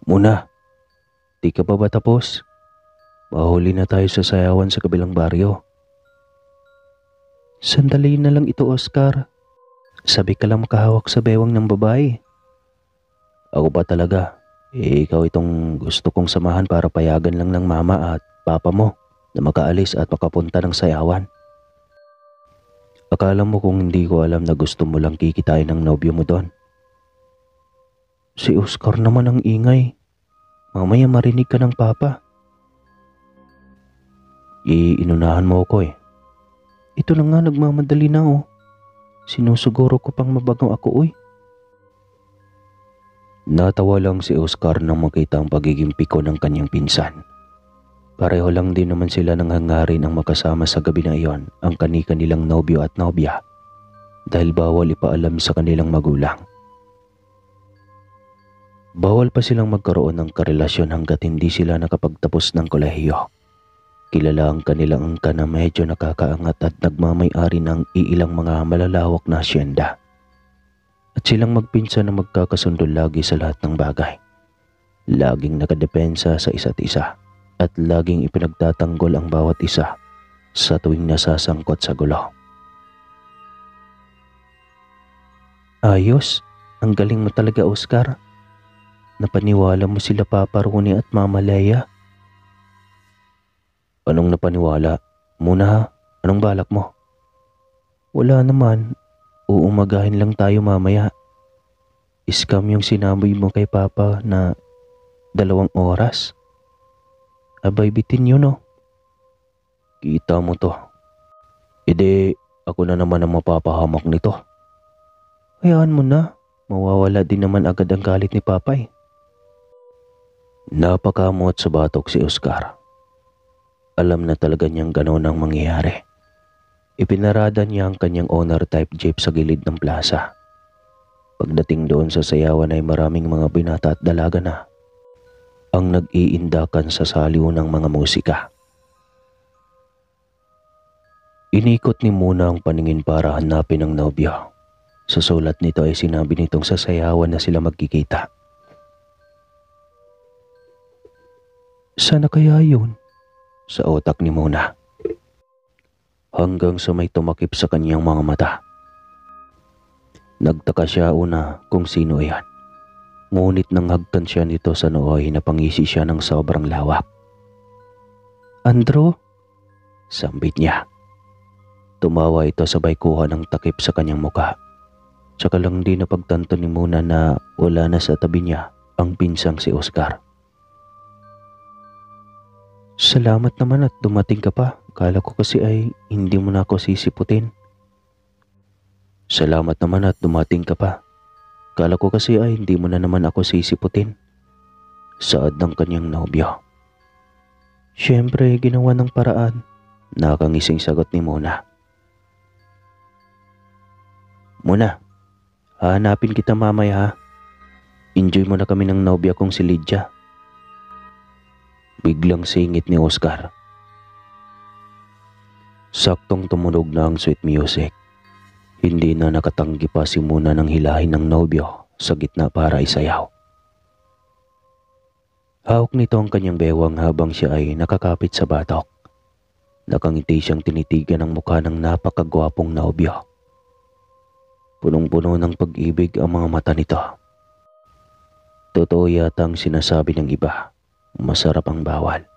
Muna, di ka pa ba tapos? Mahuli na tayo sa sayawan sa kabilang baryo. Sandali na lang ito, Oscar. Sabi ka lang makahawak sa bewang ng babae. Ako ba talaga? Ikaw itong gusto kong samahan para payagan lang ng mama at papa mo na makaalis at makapunta ng sayawan. Akala mo kung hindi ko alam na gusto mo lang kikitain ng nobyo mo doon. Si Oscar naman ang ingay. Mamaya marinig ka ng papa. Iinunahan mo ako eh. Ito na nga, nagmamadali na oh. Sinusuguro ko pang mabago ako Natawa lang si Oscar nang makita ang pagiging piko ng kanyang pinsan. Pareho lang din naman sila nang hangarin ang makasama sa gabi na iyon ang kani-kanilang nobyo at nobya dahil bawal ipaalam sa kanilang magulang. Bawal pa silang magkaroon ng karelasyon hanggat hindi sila nakapagtapos ng kolehiyo. Kilala ang kanilang angka na medyo nakakaangat at nagmamay-ari ng iilang mga malalawak na asyenda. At silang magpinsan na magkakasundo lagi sa lahat ng bagay. Laging nakadepensa sa isa't isa at laging ipinagtatanggol ang bawat isa sa tuwing nasasangkot sa gulo. Ayos, ang galing mo talaga, Oscar. Napaniwala mo sila Papa Ronnie at Mama Leia. Anong napaniwala? Muna ha, anong balak mo? Wala naman, uumagahin lang tayo mamaya. Scam yung sinabi mo kay Papa na 2 oras. Abay bitin yun oh. Kita mo to. Ede, ako na naman ang mapapahamak nito. Hayaan mo na, mawawala din naman agad ang galit ni Papa eh. Napakamot sa batok si Oscar. Alam na talaga niyang gano'n ang mangyayari. Ipinarada niya ang kanyang owner type jeep sa gilid ng plaza. Pagdating doon sa sayawan ay maraming mga binata at dalaga na ang nag-iindakan sa saliw ng mga musika. Inikot ni Muna ang paningin para hanapin ang nobyo. Sa sulat nito ay sinabi nitong sa sayawan na sila magkikita. Sana kaya yun? Sa utak ni Muna. Hanggang sa may tumakip sa kanyang mga mata. Nagtaka siya una kung sino yan. Ngunit nang hagkan siya nito sa noo ay napangisi siya ng sobrang lawak. Andrew? Sambit niya. Tumawa ito sabay kuha ng takip sa kanyang muka. Tsaka lang din napagtanto ni Muna na wala na sa tabi niya ang pinsang si Oscar. Salamat naman at dumating ka pa. Kala ko kasi ay hindi mo na ako sisiputin. Salamat naman at dumating ka pa. Kala ko kasi ay hindi mo na naman ako sisiputin. Saad ng kanyang nobyo. Siyempre, ginawa ng paraan. Nakangising sagot ni Muna. Muna, hahanapin kita mamaya ha. Enjoy mo na kami ng nobya kong si Lydia. Biglang singit ni Oscar. Saktong tumunog na ang sweet music. Hindi na nakatanggi pa si Muna ng hilahin ng nobyo sa gitna para isayaw. Hawak nito ang kanyang bewang habang siya ay nakakapit sa batok. Nakangiti siyang tinitigan ang mukha ng napakagwapong nobyo. Punong-puno ng pag-ibig ang mga mata nito. Totoo yata ang sinasabi ng iba. Masarap ang bawal.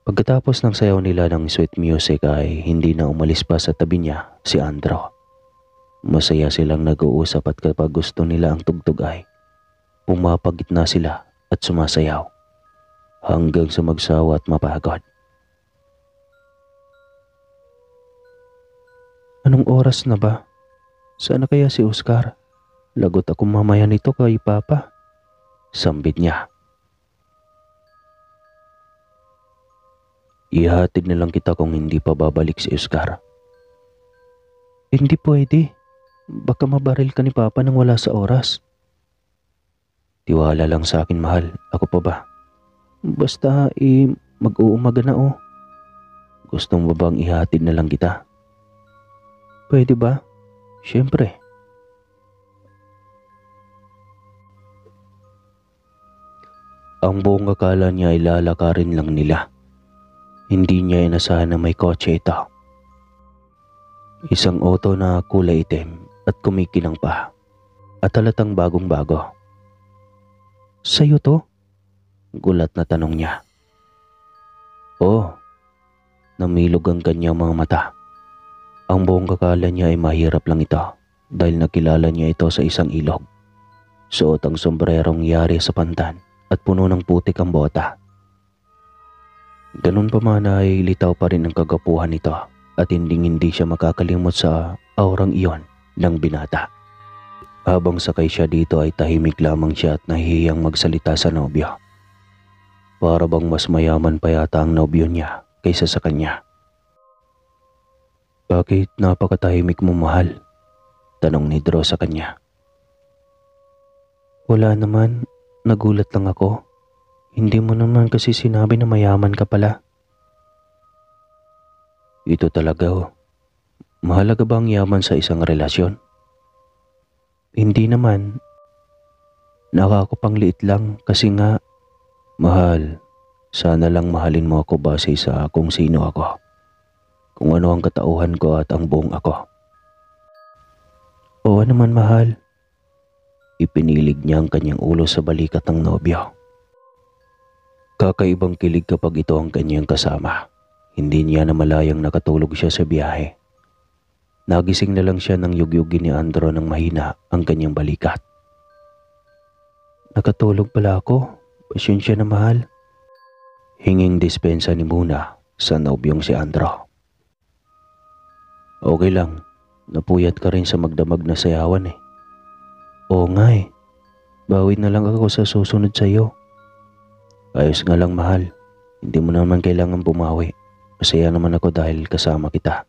Pagkatapos ng sayaw nila ng sweet music ay hindi na umalis pa sa tabi niya si Andrew. Masaya silang nag-uusap at kapag gusto nila ang tugtog ay pumapagitna sila at sumasayaw hanggang sa magsawa at mapagod. Anong oras na ba? Sana kaya si Oscar? Lagot ako mamaya nito kay Papa. Sambit niya. Ihatid na lang kita kung hindi pa babalik si Oscar. Hindi pwede. Baka mabaril ka ni Papa nang wala sa oras. Tiwala lang sa akin, mahal. Ako pa ba? Basta mag-uumaga na oh. Gusto mo bang ihatid na lang kita? Pwede ba? Siyempre. Ang buong akala niya ay lalakarin lang nila. Hindi niya inasahan na may kotse ito. Isang auto na kulay itim at kumikinang pa at halatang bagong-bago. Sa'yo to? Gulat na tanong niya. Oo, namilog ang kanyang mga mata. Ang buong akala niya ay mahirap lang ito dahil nakilala niya ito sa isang ilog. Suot ang sombrerong yari sa pantan at puno ng putik ang bota. Ganun pa man ay litaw pa rin ang kagapuhan nito at hindi siya makakalimot sa aurang iyon ng binata. Habang sakay siya dito ay tahimik lamang siya at nahihiyang magsalita sa nobyo. Para bang mas mayaman pa yata ang nobyo niya kaysa sa kanya. Bakit napakatahimik mo, mahal? Tanong ni Drew sa kanya. Wala naman, nagulat lang ako. Hindi mo naman kasi sinabi na mayaman ka pala. Ito talaga oh. Mahalaga ba ang yaman sa isang relasyon? Hindi naman. Nakakapangliit lang kasi nga, mahal, sana lang mahalin mo ako base sa kung sino ako. Kung ano ang katauhan ko at ang buong ako. Oo naman, mahal. Ipinilig niya ang kanyang ulo sa balikat ng nobyo. Kakaibang kilig kapag ito ang kanyang kasama. Hindi niya namalayang nakatulog siya sa biyahe. Nagising na lang siya nang yugyugin ni Andrew ng mahina ang kanyang balikat. Nakatulog pala ako. Pasensya na, mahal. Hinging dispensa ni Muna sa nobyong si Andrew. Okay lang. Napuyat ka rin sa magdamag na sayawan eh. Oo nga eh. Bawit na lang ako sa susunod sa iyo. Ayos nga lang, mahal. Hindi mo naman kailangan bumawi. Masaya naman ako dahil kasama kita.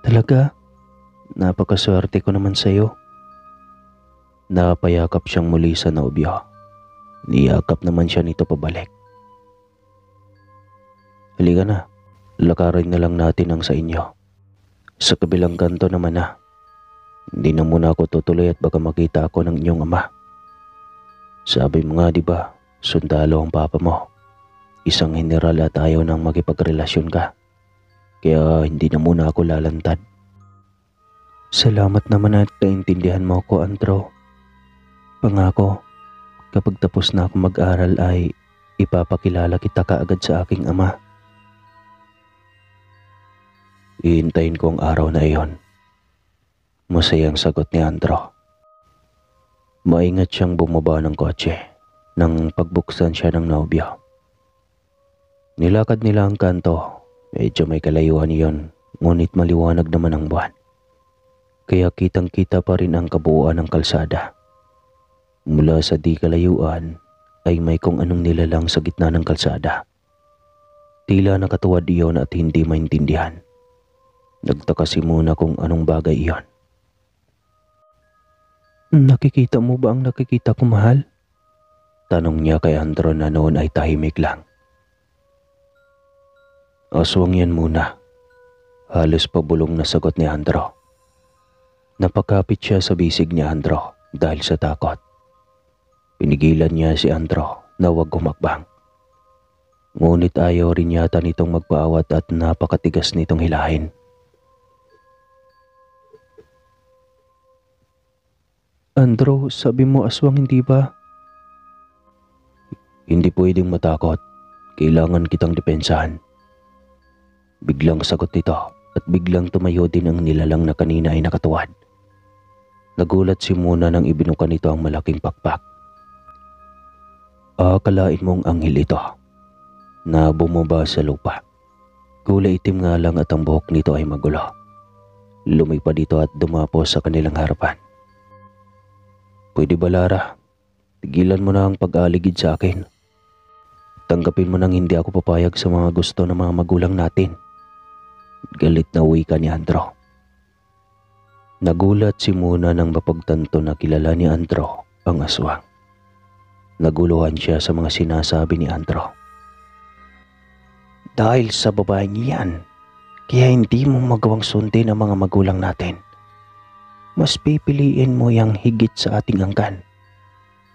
Talaga? Napakaswerte ko naman sa iyo. Napayakap siyang muli sa nobyo. Niyakap naman siya nito pabalik. Halika na. Lakarin na lang natin ang sa inyo. Sa kabilang kanto naman na. Hindi na muna ako tutuloy at baka makita ako ng inyong ama. Sabi mo nga, di ba, sundalo ang papa mo. Isang general at ayaw nang makipagrelasyon ka. Kaya hindi na muna ako lalantad. Salamat naman at naintindihan mo ko, Andrew. Pangako, kapag tapos na ako mag-aral ay ipapakilala kita kaagad sa aking ama. Ihintayin ko ang araw na iyon. Masayang sagot ni Andrew. Maingat siyang bumaba ng kotse nang pagbuksan siya ng nobyo. Nilakad nila ang kanto. Medyo may kalayuan iyon, ngunit maliwanag naman ang buwan. Kaya kitang-kita pa rin ang kabuuan ng kalsada. Mula sa di kalayuan ay may kung anong nilalang sa gitna ng kalsada. Tila nakatuwad iyon at hindi maintindihan. Nagtaka si Muna kung anong bagay iyon. Nakikita mo ba ang nakikita ko, mahal? Tanong niya kay Andrew na noon ay tahimik lang. Aswang yan, Muna. Halos pabulong na sagot ni Andrew. Napakapit siya sa bisig ni Andrew dahil sa takot. Pinigilan niya si Andrew na huwag gumakbang. Ngunit ayaw rin yata nitong magpaawat at napakatigas nitong hilahin. Andrew, sabi mo aswang, hindi ba? Hindi pwedeng matakot. Kailangan kitang depensahan. Biglang sagot nito at biglang tumayo din ang nilalang na kanina ay nakatuwad. Nagulat si Muna nang ibinuka nito ang malaking pakpak. Akalain mong anghel ito na bumaba sa lupa. Kulay itim nga lang at ang buhok nito ay magulo. Lumipad dito at dumapo sa kanilang harapan. Pwede ba, Lara? Tigilan mo na ang pag-aaligid sa akin. Tanggapin mo nang hindi ako papayag sa mga gusto ng mga magulang natin. Galit na wika ni Andrew. Nagulat si Muna nang mapagtanto na kilala ni Andrew ang aswang. Naguluhan siya sa mga sinasabi ni Andrew. Dahil sa babae niyan, kaya hindi mo magawang sundin ang mga magulang natin. Mas pipiliin mo yang higit sa ating angkan.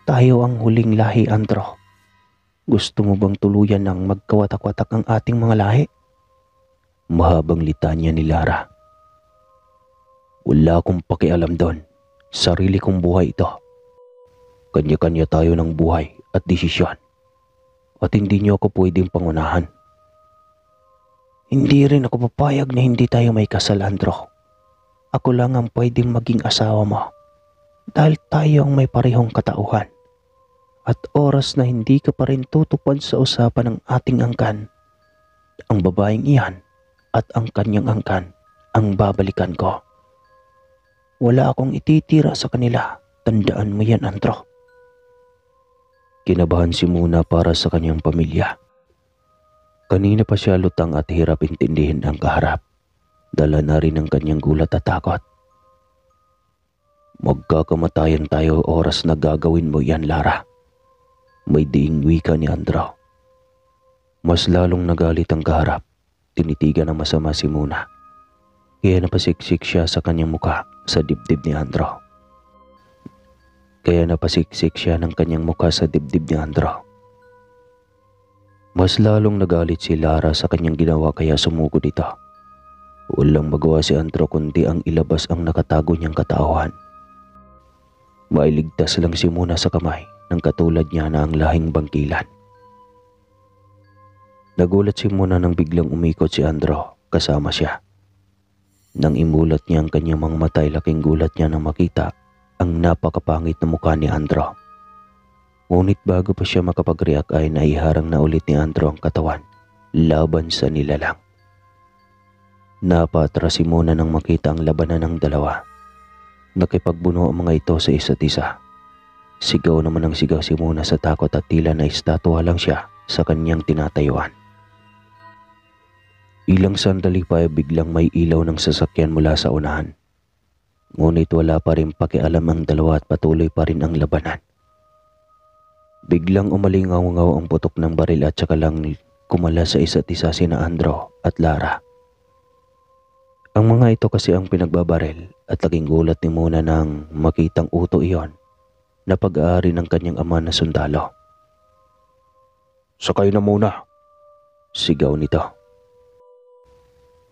Tayo ang huling lahi, Andro. Gusto mo bang tuluyan ng magkawatak-watak ang ating mga lahi? Mahabang litanya ni Lara. Wala akong pakialam doon. Sarili kong buhay ito. Kanya-kanya tayo ng buhay at desisyon. At hindi niyo ako pwedeng pangunahan. Hindi rin ako papayag na hindi tayo may kasal, Andro. Ako lang ang pwedeng maging asawa mo. Dahil tayo ang may parehong katauhan. At oras na hindi ka pa rin tutupad sa usapan ng ating angkan, ang babaeng iyan at ang kanyang angkan ang babalikan ko. Wala akong ititira sa kanila. Tandaan mo yan, Andro. Kinabahan si Muna para sa kanyang pamilya. Kanina pa siya lutang at hirap intindihin ang kaharap. Dala na rin ang kanyang gulat at takot. Magkakamatayan tayo oras na gagawin mo yan, Lara. May diing wika ni Andro. Mas lalong nagalit ang kaharap. Tinitigan ng masama si Muna. Kaya napasiksik siya sa kanyang muka sa dibdib ni Andro. Mas lalong nagalit si Lara sa kanyang ginawa kaya sumugod ito. Walang magawa si Andro kundi ang ilabas ang nakatago niyang katauhan. Mailigtas lang si Muna sa kamay ng katulad niya na ang lahing bangkilan. Nagulat si Muna nang biglang umikot si Andro kasama siya. Nang imulat niya ang kanyang mga mata ay laking gulat niya nang makita ang napakapangit na mukha ni Andro. Ngunit bago pa siya makapag-react ay naiharang na ulit ni Andro ang katawan laban sa nilalang. Napatras si Muna nang makita ang labanan ng dalawa. Nakipagbuno ang mga ito sa isa't isa. Sigaw naman ang sigaw si Muna sa takot at tila na estatwa lang siya sa kanyang tinatayuan. Ilang sandali pa ay biglang may ilaw ng sasakyan mula sa unahan. Ngunit wala pa rin pakialam ang dalawa at patuloy pa rin ang labanan. Biglang umalingaw-ngaw ang putok ng baril at saka lang kumala sa isa't isa sina Andro at Lara. Ang mga ito kasi ang pinagbabaril at laging gulat ni Muna nang makitang uto iyon na pag-aari ng kanyang ama na sundalo. "Sakay na muna!" sigaw nito.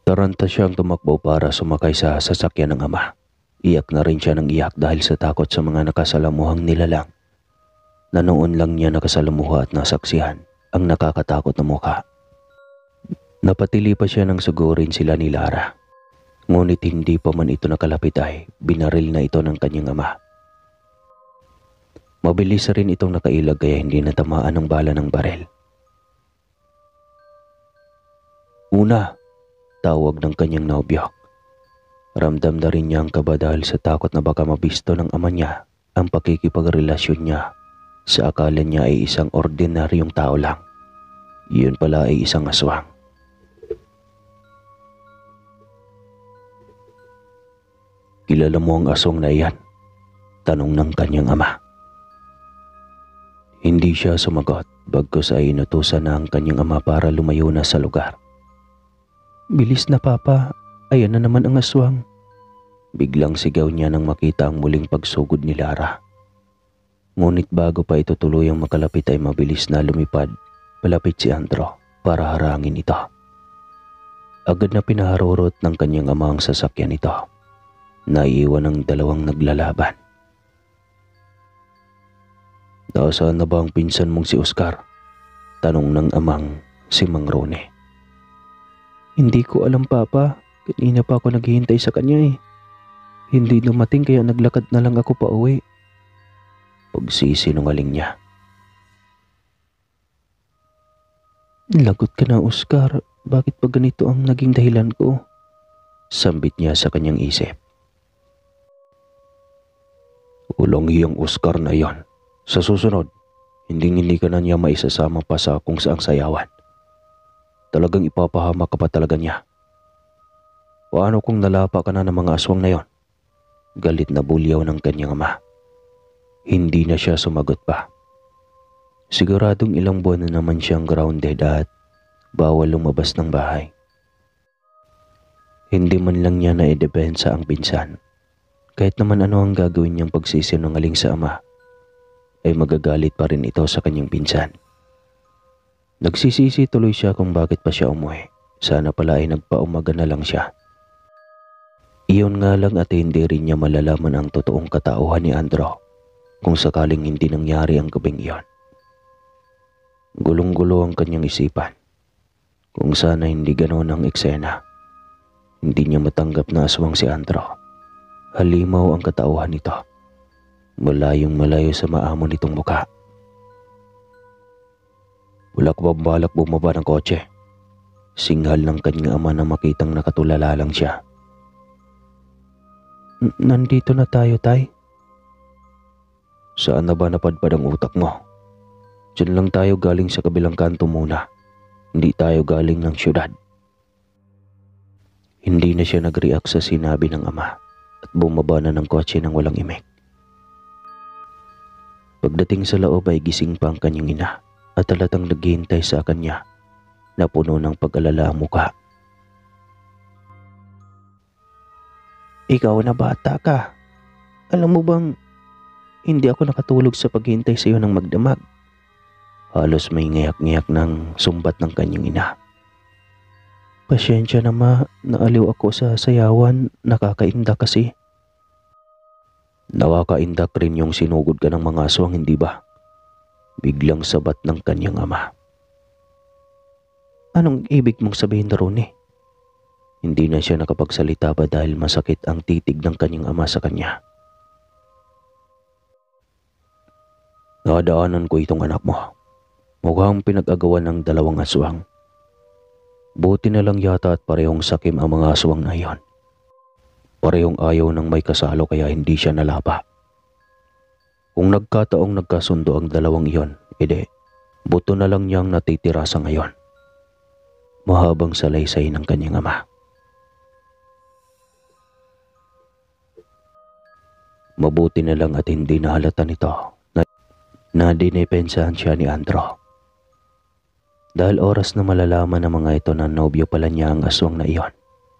Taranta siyang tumakbo para sumakay sa sasakyan ng ama. Iyak na rin siya ng iyak dahil sa takot sa mga nakasalamuhang nilalang na noon lang niya nakasalamuha at nasaksihan ang nakakatakot na mukha. Napatili pa siya nang sugurin sila ni Lara. Ngunit hindi pa man ito nakalapit ay binaril na ito ng kanyang ama. Mabilis rin itong nakailag kaya hindi natamaan ng bala ng baril. "Una!" tawag ng kanyang nobyo. Ramdam na rin niya ang kaba dahil sa takot na baka mabisto ng ama niya ang pakikipagrelasyon niya sa akala niya ay isang ordinaryong tao lang. Yun pala ay isang aswang. "Kilala mo ang aswang na iyan?" tanong ng kanyang ama. Hindi siya sumagot bagkus ay inutusan na ang kanyang ama para lumayo na sa lugar. "Bilis na, Papa. Ayan na naman ang aswang." Biglang sigaw niya nang makita ang muling pagsugod ni Lara. Ngunit bago pa ito tuluyang makalapit ay mabilis na lumipad palapit si Andro para harangin ito. Agad na pinaharurot ng kanyang ama ang sasakyan nito. Naiiwan ang dalawang naglalaban. "Nasaan na ba ang pinsan mong si Oscar?" tanong ng amang si Mang Rone. "Hindi ko alam, Papa. Kanina pa ako naghihintay sa kanya eh. Hindi dumating kaya naglakad na lang ako pa uwi." Pagsisinungaling niya. "Lagot ka na, Oscar. Bakit pa ganito ang naging dahilan ko?" sambit niya sa kanyang isip. "Walang hiyang Oscar na yon. Sa susunod, hindi ka na niya maisasama pa sa kung saang sayawan. Talagang ipapahama ka pa talaga niya. Paano kung nalapa ka na ng mga aswang na yon?" Galit na bulyaw ng kanyang ama. Hindi na siya sumagot pa. Siguradong ilang buwan na naman siyang grounded at bawal lumabas ng bahay. Hindi man lang niya naidepensa ang pinsan. Kahit naman ano ang gagawin niyang pagsisinungaling sa ama, ay magagalit pa rin ito sa kanyang pinsan. Nagsisisi tuloy siya kung bakit pa siya umuwi. Sana pala ay nagpaumaga na lang siya. Iyon nga lang at hindi rin niya malalaman ang totoong katauhan ni Andrew kung sakaling hindi nangyari ang gabing iyon. Gulong-gulo ang kanyang isipan. Kung sana hindi ganoon ang eksena. Hindi niya matanggap na aswang si Andrew. Halimaw ang katauhan nito. Malayong malayo sa maamo nitong mukha. Wala ko bang balak bumaba ng kotse? Singhal ng kanyang ama na makitang nakatulala lang siya. Nandito na tayo, Tay. Saan na ba napadpad ang utak mo? Diyan lang tayo galing sa kabilang kanto muna. Hindi tayo galing ng syudad. Hindi na siya nag-react sa sinabi ng ama at bumaba na ng kotse nang walang imik. Pagdating sa loob ay gising pa ang kanyang ina at talatang naghihintay sa kanya na puno ng pag-alala ang mukha. Ikaw na bata ka. Alam mo bang hindi ako nakatulog sa paghintay sa iyo ng magdamag? Halos may ngayak-ngayak ng sumbat ng kanyang ina. Pasyensya na ma, naaliw ako sa sayawan, nakakainda kasi. Nakakaindak rin yung sinugod ka ng mga aswang, hindi ba? Biglang sabat ng kanyang ama. Anong ibig mong sabihin na Ronnie? Hindi na siya nakapagsalita pa dahil masakit ang titig ng kanyang ama sa kanya. Nadaanan ko itong anak mo. Mukhang pinag-agawan ng dalawang aswang. Buti na lang yata at parehong sakim ang mga aswang na iyon. Parehong ayaw ng may kasalo kaya hindi siya nalapa. Kung nagkataong nagkasundo ang dalawang iyon, edi, buto na lang niyang natitira sa ngayon. Mahabang salaysay ng kanyang ama. Mabuti na lang at hindi nahalata nito na dinipensahan siya ni Andrew. Dahil oras na malalaman ng mga ito na nobyo pala niya ang aswang na iyon,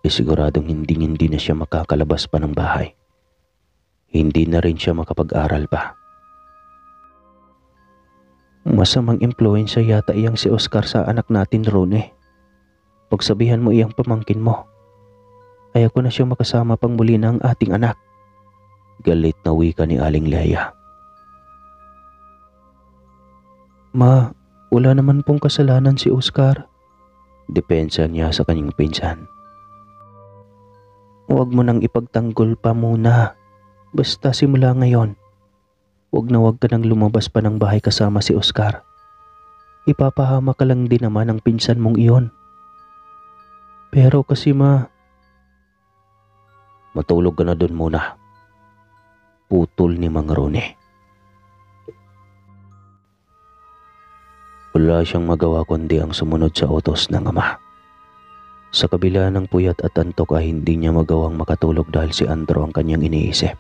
siguradong hindi na siya makakalabas pa ng bahay. Hindi na rin siya makapag-aral pa. Masamang impluensya yata iyang si Oscar sa anak natin, Ronnie. Pagsabihan mo iyang pamangkin mo. Ayoko na siyang makasama pang muli ng ating anak. Galit na wika ni Aling Leia. Ma, wala naman pong kasalanan si Oscar. Depensa niya sa kanyang pinsan. Huwag mo nang ipagtanggol pa muna. Basta simula ngayon, huwag ka nang lumabas pa ng bahay kasama si Oscar. Ipapahama ka lang din naman ng pinsan mong iyon. Pero kasi ma... Matulog ka na dun muna. Putol ni Mang Ronnie. Wala siyang magawa kundi ang sumunod sa utos ng ama. Sa kabila ng puyat at antok ay hindi niya magawang makatulog dahil si Andrew ang kanyang iniisip.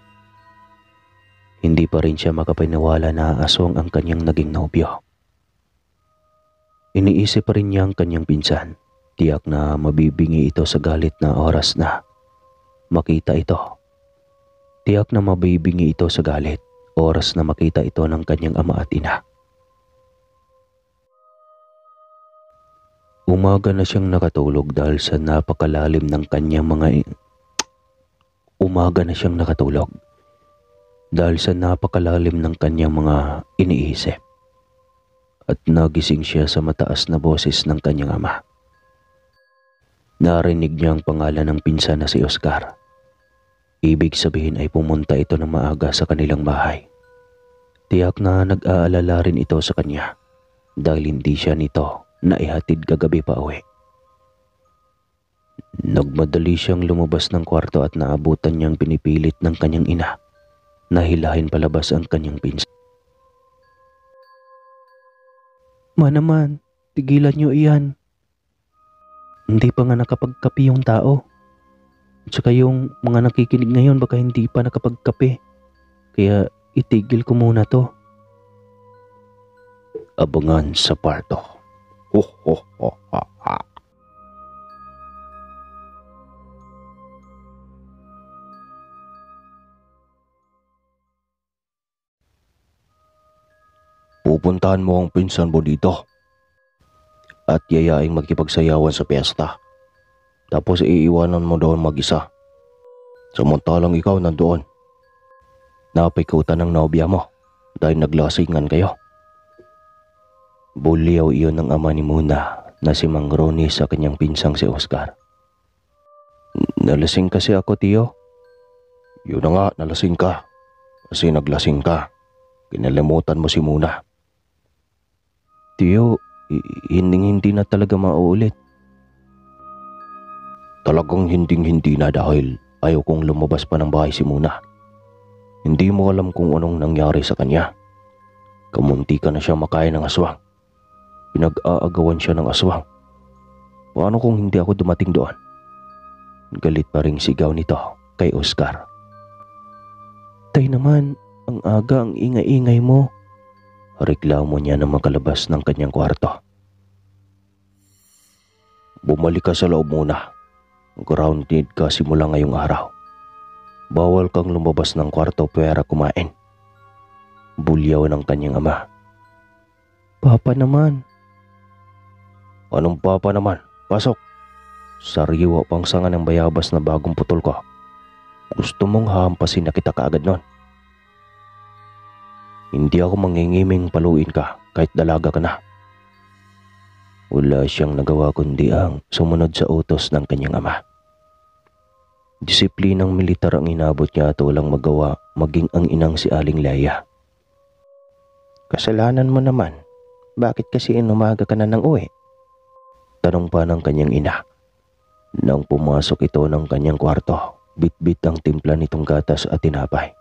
Hindi pa rin siya makapaniwala na aswang ang kanyang naging nobyo. Iniisip pa rin niya ang kanyang pinsan. Tiyak na mabibingi ito sa galit na oras na makita ito. Tiyak na mabibingi ito sa galit oras na makita ito ng kanyang ama at ina. Umaga na siyang nakatulog dahil sa napakalalim ng kanyang mga... Umaga na siyang nakatulog dahil sa napakalalim ng kanyang mga iniisip. At nagising siya sa mataas na boses ng kanyang ama. Narinig niya ang pangalan ng pinsan na si Oscar. Ibig sabihin ay pumunta ito ng maaga sa kanilang bahay. Tiyak na nag-aalala rin ito sa kanya dahil hindi siya nito na ihatid kagabi pa uwi. Nagmadali siyang lumabas ng kwarto at naabutan niyang pinipilit ng kanyang ina na hilahin palabas ang kanyang pinsan. Ma naman, tigilan niyo iyan. Hindi pa nga nakapagkape yung tao. At saka yung mga nakikinig ngayon baka hindi pa nakapagkape. Kaya itigil ko muna to. Abangan sa parto. Ho ho ho ha ha. Pupuntahan mo ang pinsan mo dito at yayaing magkipagsayawan sa piyesta. Tapos iiwanan mo doon mag-isa. Samantalang ikaw nandoon. Napikutan ng nobya mo dahil naglasingan kayo. Bulyaw iyon ng ama ni Muna na si Mang Ronnie sa kanyang pinsang si Oscar. Nalasing kasi ako, tiyo. Yun na nga, nalasing ka. Kasi naglasing ka. Kinalimutan mo si Muna. Tiyo, hindi na talaga mauulit. Talagang hindi na dahil ayaw kong lumabas pa ng bahay si Muna. Hindi mo alam kung anong nangyari sa kanya. Kamunti ka na siya makain ng aswang. Pinag-aagawan siya ng aswang. Paano kung hindi ako dumating doon? Galit pa ring sigaw nito kay Oscar. Tay naman, ang aga, ang ingay-ingay mo. Reklamo niya na makalabas ng kanyang kwarto. Bumalik ka sa loob muna. Grounded ka simula ngayong araw. Bawal kang lumabas ng kwarto para kumain. Bulyaw ng kanyang ama. Papa naman. Anong papa naman? Pasok. Sariwa pang sanga ng bayabas na bagong putol ko. Gusto mong hahampasin na kita kaagad nun? Hindi ako mangingiming paluin ka kahit dalaga ka na. Wala siyang nagawa kundi ang sumunod sa utos ng kanyang ama. Disiplinang militar ang inabot niya at walang magawa maging ang inang si Aling Leia. Kasalanan mo naman. Bakit kasi inumaga ka na ng uwi? Tanong pa ng kanyang ina. Nang pumasok ito ng kanyang kwarto, bit-bit ang timpla nitong gatas at tinapay.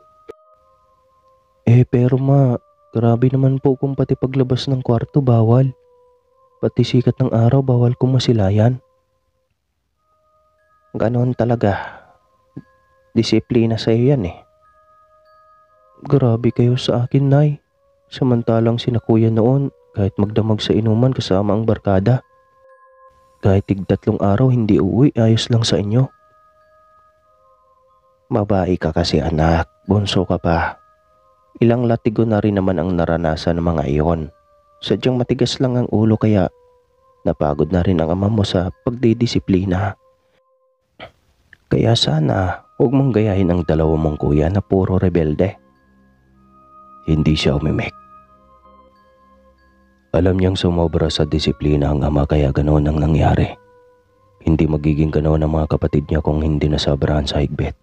Pero ma, grabe naman po kung pati paglabas ng kwarto bawal. Pati sikat ng araw bawal kong masilayan. Ganon talaga. Disiplina sa iyo yan eh. Grabe kayo sa akin, Nay. Samantalang sina kuya noon, kahit magdamag sa inuman kasama ang barkada. Kahit tig-3 araw hindi uuwi, ayos lang sa inyo. Babae ka kasi anak, bunso ka pa. Ilang latigo na rin naman ang naranasan ng mga iyon. Sadyang matigas lang ang ulo kaya napagod na rin ang ama mo sa pagdidisiplina. Kaya sana huwag mong gayahin ang dalawa mong kuya na puro rebelde. Hindi siya umimik. Alam niyang sumobra sa disiplina ang ama kaya ganoon ang nangyari. Hindi magiging ganoon ang mga kapatid niya kung hindi nasabrahan sa higpit.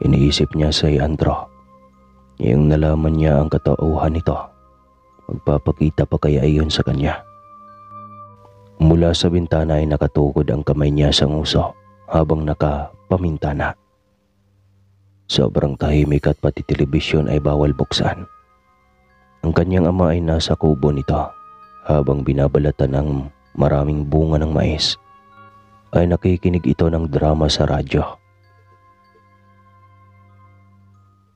Iniisip niya si Andro. Ngayong nalaman niya ang katauhan nito, magpapakita pa kaya iyon sa kanya. Mula sa bintana ay nakatukod ang kamay niya sa nguso habang nakapamintana. Sobrang tahimik at pati telebisyon ay bawal buksan. Ang kanyang ama ay nasa kubo nito habang binabalatan ng maraming bunga ng mais. Ay nakikinig ito ng drama sa radyo.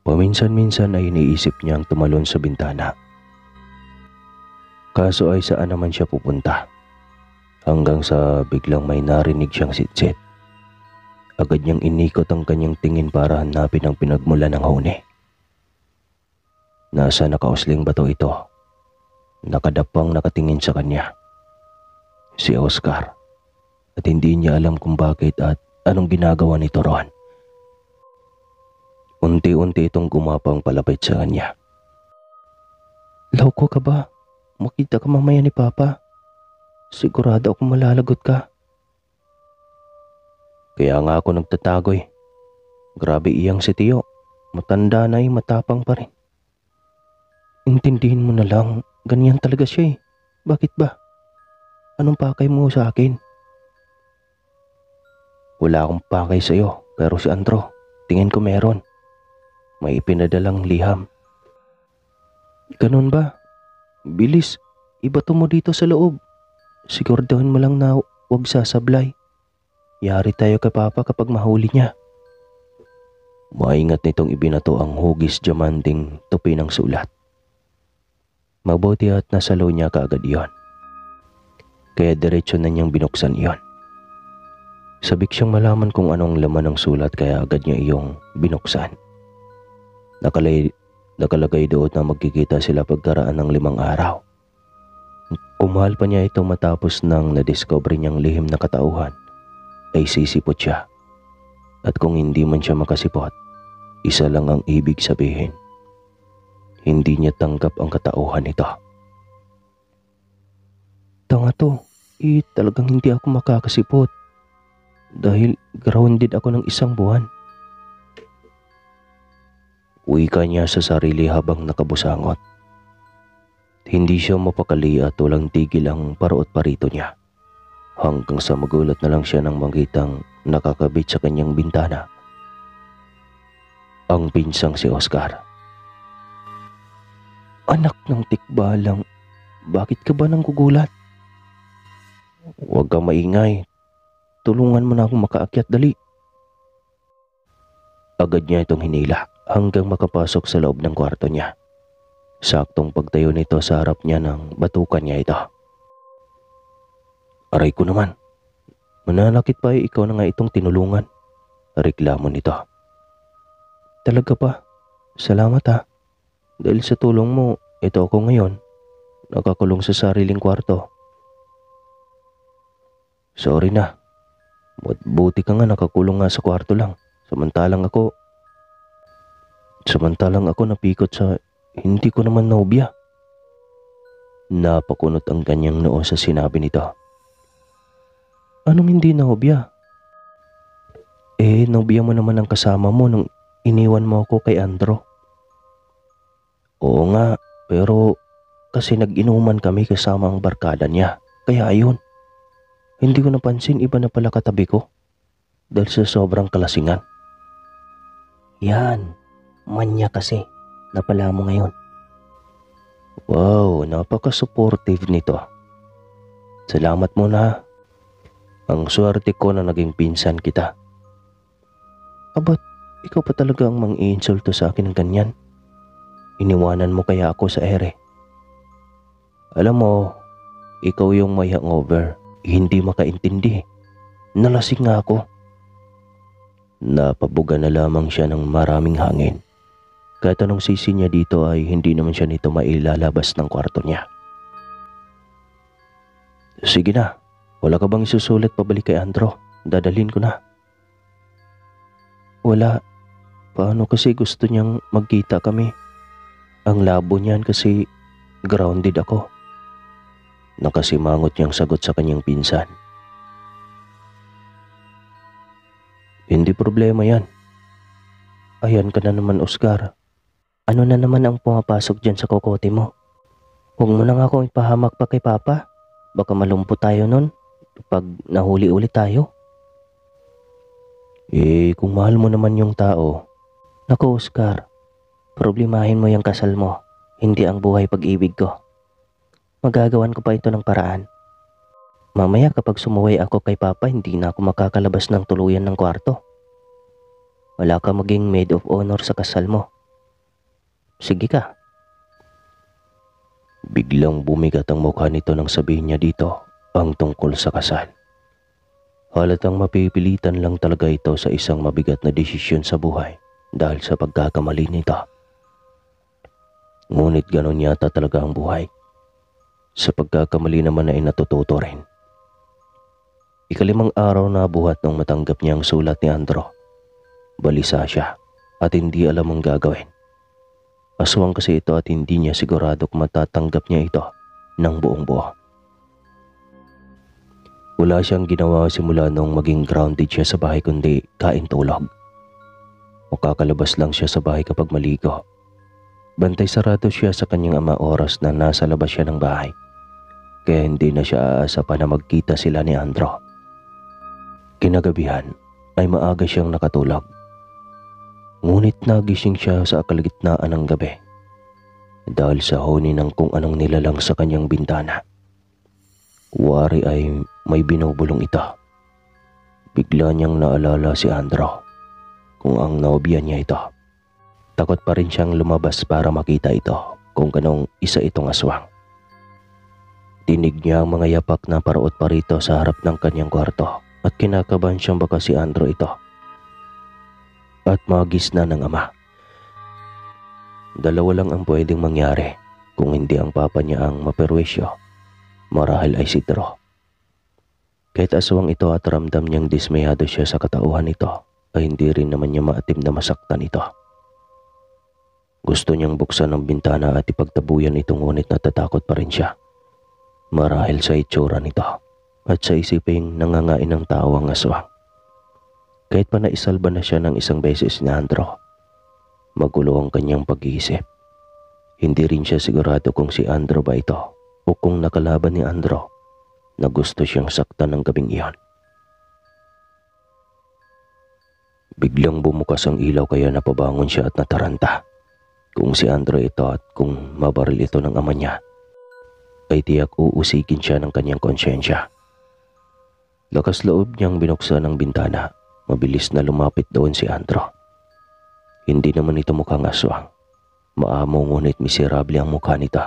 Paminsan-minsan ay iniisip niyang tumalon sa bintana. Kaso ay saan naman siya pupunta? Hanggang sa biglang may narinig siyang sitsit. Agad niyang inikot ang kanyang tingin para hanapin ang pinagmulan ng huni. Nasa nakausling bato ito. Nakadapang nakatingin sa kanya. Si Oscar. At hindi niya alam kung bakit at anong ginagawa nito roon. Unti-unti itong gumapang palapit sa kanya. Loko ka ba? Makita ka mamaya ni Papa. Sigurado akong malalagot ka. Kaya nga ako nagtatago eh. Grabe iyang si Tiyo. Matanda na matapang pa rin. Intindihin mo na lang. Ganyan talaga siya eh. Bakit ba? Anong pakay mo sa akin? Wala akong pakay sa'yo. Pero si Andro, tingin ko meron. May ipinadalang liham. Ganun ba? Bilis, ibato mo dito sa loob. Siguraduhin mo lang na huwag sasablay. Yari tayo kay Papa kapag mahuli niya. Maingat nitong ibinato ang hugis diamanting tupi ng sulat. Mabuti at nasalo niya kaagad iyon. Kaya diretso na niyang binuksan iyon. Sabik siyang malaman kung anong laman ng sulat kaya agad niya iyong binuksan. Nakalagay doon na magkikita sila pagkaraan ng 5 araw. Kumahal pa niya ito matapos nang nadiscover niyang lihim na katauhan ay sisipot siya. At kung hindi man siya makasipot, isa lang ang ibig sabihin. Hindi niya tanggap ang katauhan nito. Tanga to, talagang hindi ako makakasipot. Dahil grounded ako ng 1 buwan. Wika niya sa sarili habang nakabusangot. Hindi siya mapakali at walang tigil ang paraot parito niya. Hanggang sa magulat na lang siya nang makitang nakakabit sa kanyang bintana ang pinsang si Oscar. Anak ng tikbalang, bakit ka ba nanggugulat? Huwag kang maingay. Tulungan mo na akong makaakyat, dali. Agad niya itong hinila hanggang makapasok sa loob ng kwarto niya. Saktong pagtayo nito sa harap niya nang batukan niya ito. Aray ko naman. Mananakit pa ikaw na nga itong tinulungan. Reklamo nito. Talaga pa? Salamat ha. Dahil sa tulong mo, ito ako ngayon. Nakakulong sa sariling kwarto. Sorry na. Buti ka nga nakakulong nga sa kwarto lang. Samantalang ako napikot sa hindi ko naman nobya. Napakunot ang kanyang noo sa sinabi nito. Anong hindi nobya? Nobya mo naman ang kasama mo nung iniwan mo ako kay Andro. Oo nga, pero kasi nag-inuman kami kasama ang barkada niya. Kaya ayun. Hindi ko napansin iba na pala katabi ko. Dahil sa sobrang kalasingan. Yan, manya kasi. Napala mo ngayon. Wow, napaka-supportive nito. Salamat muna. Ang swerte ko na naging pinsan kita. Abat, ikaw pa talaga ang mang-iinsulto sa akin ng ganyan. Iniwanan mo kaya ako sa ere. Alam mo, ikaw yung may hangover. Hindi makaintindi. Nalasing nga ako. Napabuga na lamang siya ng maraming hangin. Kahit anong sisi niya dito ay hindi naman siya nito mailalabas ng kwarto niya. Sige na, wala ka bang isusulat pabalik kay Andro? Dadalhin ko na. Wala. Paano kasi gusto niyang magkita kami? Ang labo niyan kasi grounded ako. Nakasimangot niyang sagot sa kanyang pinsan. Hindi problema yan. Ayan ka na naman, Oscar. Ano na naman ang pumapasok dyan sa kokote mo? Huwag mo na nga akong ipahamak pa kay Papa. Baka malumpo tayo nun pag nahuli ulit tayo. Kung mahal mo naman yung tao. Naku, Oscar. Problemahin mo yung kasal mo, hindi ang buhay pag-ibig ko. Magagawan ko pa ito ng paraan. Mamaya kapag sumuway ako kay Papa, hindi na ako makakalabas ng tuluyan ng kwarto. Wala ka maging maid of honor sa kasal mo. Sige ka. Biglang bumigat ang mukha nito nang sabihin niya dito ang tungkol sa kasal. Halatang mapipilitan lang talaga ito sa isang mabigat na desisyon sa buhay dahil sa pagkakamali nito. Ngunit ganon yata talaga ang buhay. Sa pagkakamali naman ay natututo rin. 5 araw na buhat nung matanggap niya ang sulat ni Andro. Balisa siya at hindi alam ang gagawin. Aswang kasi ito at hindi niya sigurado kung matatanggap niya ito ng buong buo. Wala siyang ginawa simula nung maging grounded siya sa bahay kundi kain tulog. Makakalabas lang siya sa bahay kapag maligo. Bantay sarado siya sa kanyang ama oras na nasa labas siya ng bahay. Kaya hindi na siya aasa pa na magkita sila ni Andro. Kinagabihan ay maaga siyang nakatulog. Ngunit nagising siya sa kalagitnaan ng gabi dahil sa huni ng kung anong nilalang sa kanyang bintana. Wari ay may binubulong ito. Bigla niyang naalala si Andro kung ang nobya niya ito. Takot pa rin siyang lumabas para makita ito kung kanong isa itong aswang. Dinig niya ang mga yapak na paraot pa rito sa harap ng kanyang kwarto at kinakabahan siyang baka si Andro ito. At magis na ng ama. Dalawa lang ang pwedeng mangyari kung hindi ang papa niya ang maperwisyo. Marahil ay si Drew. Kahit aswang ito at ramdam niyang dismayado siya sa katauhan nito, ay hindi rin naman niya maatim na masaktan ito. Gusto niyang buksan ang bintana at ipagtabuyan ito, ngunit natatakot pa rin siya. Marahil sa itsura nito at sa isiping nangangain ng tao ang aswang. Kahit pa naisalba na siya ng isang beses ni Andrew, magulo ang kanyang pag-iisip. Hindi rin siya sigurado kung si Andrew ba ito o kung nakalaban ni Andrew na gusto siyang saktan ng gabing iyon. Biglang bumukas ang ilaw kaya napabangon siya at nataranta. Kung si Andrew ito at kung mabaril ito ng ama niya, ay tiyak uusigin siya ng kanyang konsyensya. Lakas loob niyang binuksan ang bintana. Mabilis na lumapit doon si Andrew. Hindi naman ito mukhang aswang. Maamo ngunit miserable ang mukha nito.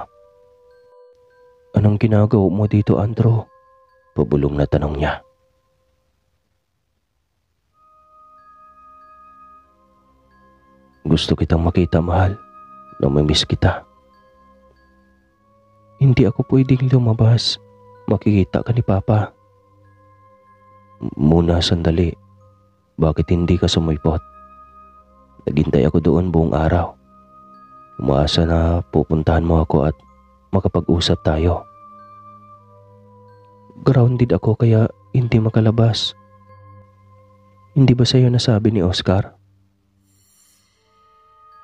"Anong ginagawa mo dito, Andrew?" Pabulong na tanong niya. "Gusto kitang makita, mahal. Namimiss kita." "Hindi ako pwedeng lumabas. Makikita ka ni Papa." "Muna sandali. Bakit hindi ka sumipot? Naghintay ako doon buong araw. Umaasa na pupuntahan mo ako at makapag-usap tayo." "Grounded ako kaya hindi makalabas. Hindi ba sa'yo nasabi ni Oscar?"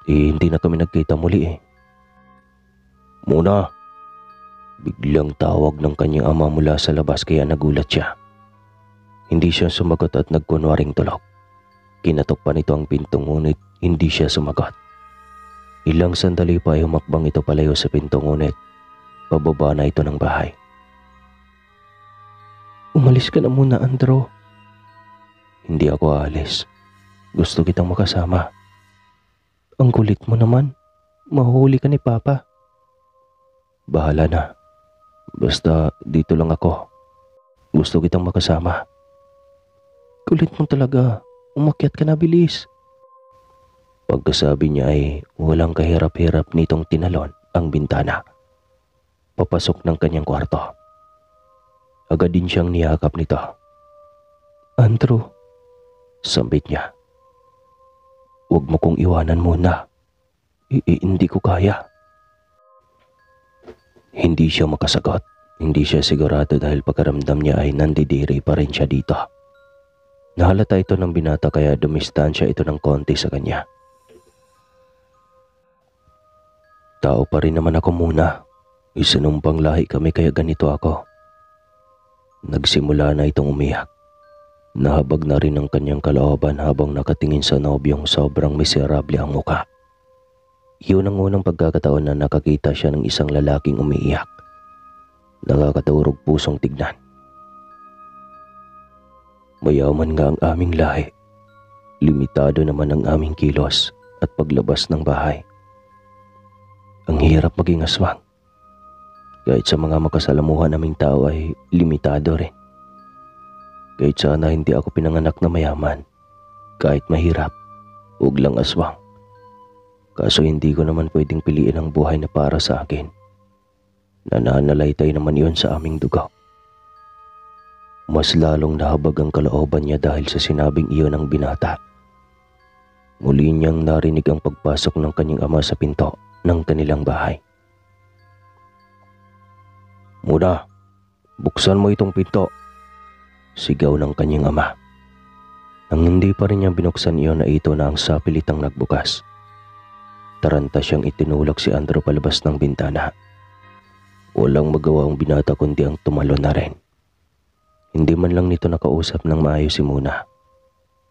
Hindi na kami nagkita muli eh." "Muna!" Biglang tawag ng kanyang ama mula sa labas kaya nagulat siya. Hindi siya sumagot at nagkunwaring tulog. Kinatok pa nito ang pinto ngunit hindi siya sumagot. Ilang sandali pa ay humakbang ito palayo sa pinto ngunit pababa na ito ng bahay. "Umalis ka na muna, Andrew." "Hindi ako aalis. Gusto kitang makasama." "Ang kulit mo naman. Mahuhuli ka ni Papa." "Bahala na. Basta dito lang ako. Gusto kitang makasama." "Kulit mo talaga. Umakyat ka na, bilis." Pagkasabi niya ay walang kahirap-hirap nitong tinalon ang bintana. Papasok ng kanyang kwarto. Agad din siyang niyakap nito. "Andrew," sambit niya. "Huwag mo kong iwanan muna. Hindi ko kaya." Hindi siya makasagot. Hindi siya sigurado dahil pagkaramdam niya ay nandidiri pa rin siya dito. Nahalata ito ng binata kaya dumistansya ito ng konti sa kanya. "Tao pa rin naman ako muna. Isinumpang lahi kami kaya ganito ako." Nagsimula na itong umiyak. Nahabag na rin ang kanyang kalooban habang nakatingin sa nobyong sobrang miserable ang mukha. Iyon ang unang pagkakataon na nakakita siya ng isang lalaking umiiyak. Nakakaturog pusong tignan. Mayaman nga ang aming lahi. Limitado naman ang aming kilos at paglabas ng bahay. Ang hirap maging aswang. Kahit sa mga makasalamuhan naming tao ay limitado rin. Kahit sana hindi ako pinanganak na mayaman. Kahit mahirap, huwag lang aswang. Kaso hindi ko naman pwedeng piliin ang buhay na para sa akin. Nananalaytay naman iyon sa aming dugo. Mas lalong nahabag ang kalooban niya dahil sa sinabing iyon ng binata. Muli niyang narinig ang pagpasok ng kanyang ama sa pinto ng kanilang bahay. "Muna, buksan mo itong pinto," sigaw ng kanyang ama. Nang hindi pa rin niya binuksan iyon na ito na ang sapilitang nagbukas. Taranta siyang itinulak si Andrew palabas ng bintana. Walang magawa ang binata kundi ang tumalon na rin. Hindi man lang nito nakausap ng maayos si Muna.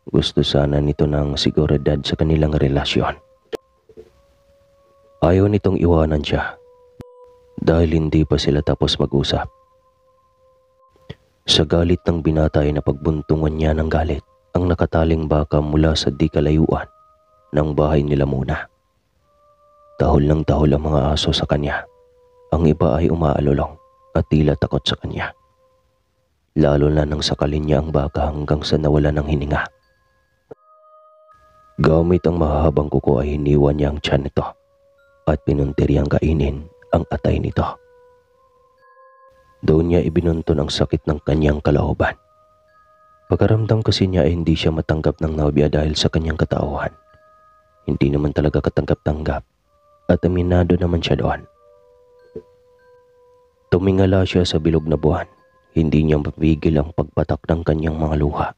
Gusto sana nito ng seguridad sa kanilang relasyon. Ayaw nitong iwanan siya dahil hindi pa sila tapos mag-usap. Sa galit ng binata ay napagbuntungan niya ng galit ang nakataling baka mula sa di kalayuan ng bahay nila Muna. Tahol ng tahol ang mga aso sa kanya. Ang iba ay umaalulong at tila takot sa kanya. Lalo na nang sakalin niya ang baka hanggang sa nawala ng hininga. Gamit ang mahahabang kuko ay hiniwan niya ang tiyan nito. at pinuntiryang kainin ang atay nito. Doon niya ibinunton ang sakit ng kanyang kalooban. Pagkaramdam kasi niya ay hindi siya matanggap ng nobya dahil sa kanyang katauhan. Hindi naman talaga katanggap-tanggap at aminado naman siya doon. Tumingala siya sa bilog na buwan. Hindi niya mapigil ang pagpatak ng kanyang mga luha.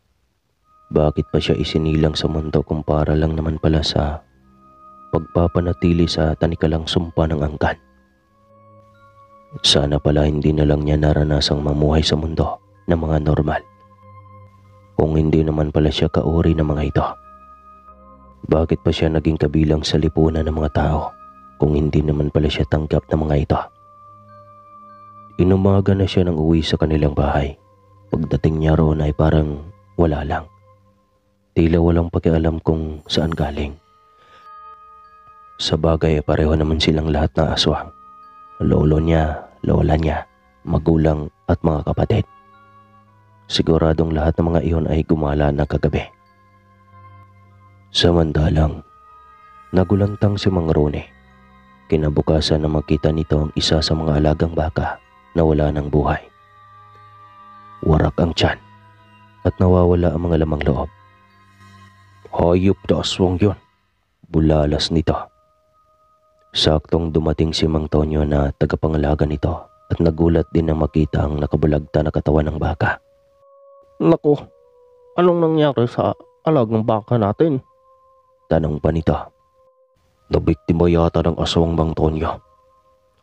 Bakit pa siya isinilang sa mundo kung para lang naman pala sa pagpapanatili sa tanikalang sumpa ng angkan? Sana pala hindi na lang niya naranasang mamuhay sa mundo na mga normal. Kung hindi naman pala siya kauri ng mga ito. Bakit pa siya naging kabilang sa lipunan ng mga tao kung hindi naman pala siya tanggap ng mga ito? Inumaga na siya nang uwi sa kanilang bahay. Pagdating niya roon ay parang wala lang. Tila walang pakialam kung saan galing. Sa bagay pareho naman silang lahat na aswang. Lolo niya, lola niya, magulang at mga kapatid. Siguradong lahat ng mga iyon ay gumala na kagabi. Samantalang, nagulantang si Mang Rone. Kinabukasan na makita nito ang isa sa mga alagang baka na wala ng buhay. Warak ang tiyan at nawawala ang mga lamang loob. Hayop na aswang yun, bulalas nito. Saktong dumating si Mang Tonyo na tagapangalaga nito at nagulat din na makita ang nakabulagta na katawan ng baka. Naku, anong nangyari sa alagang baka natin? Tanong pa nito. Nabiktima yata ng aswang, Mang Tonyo.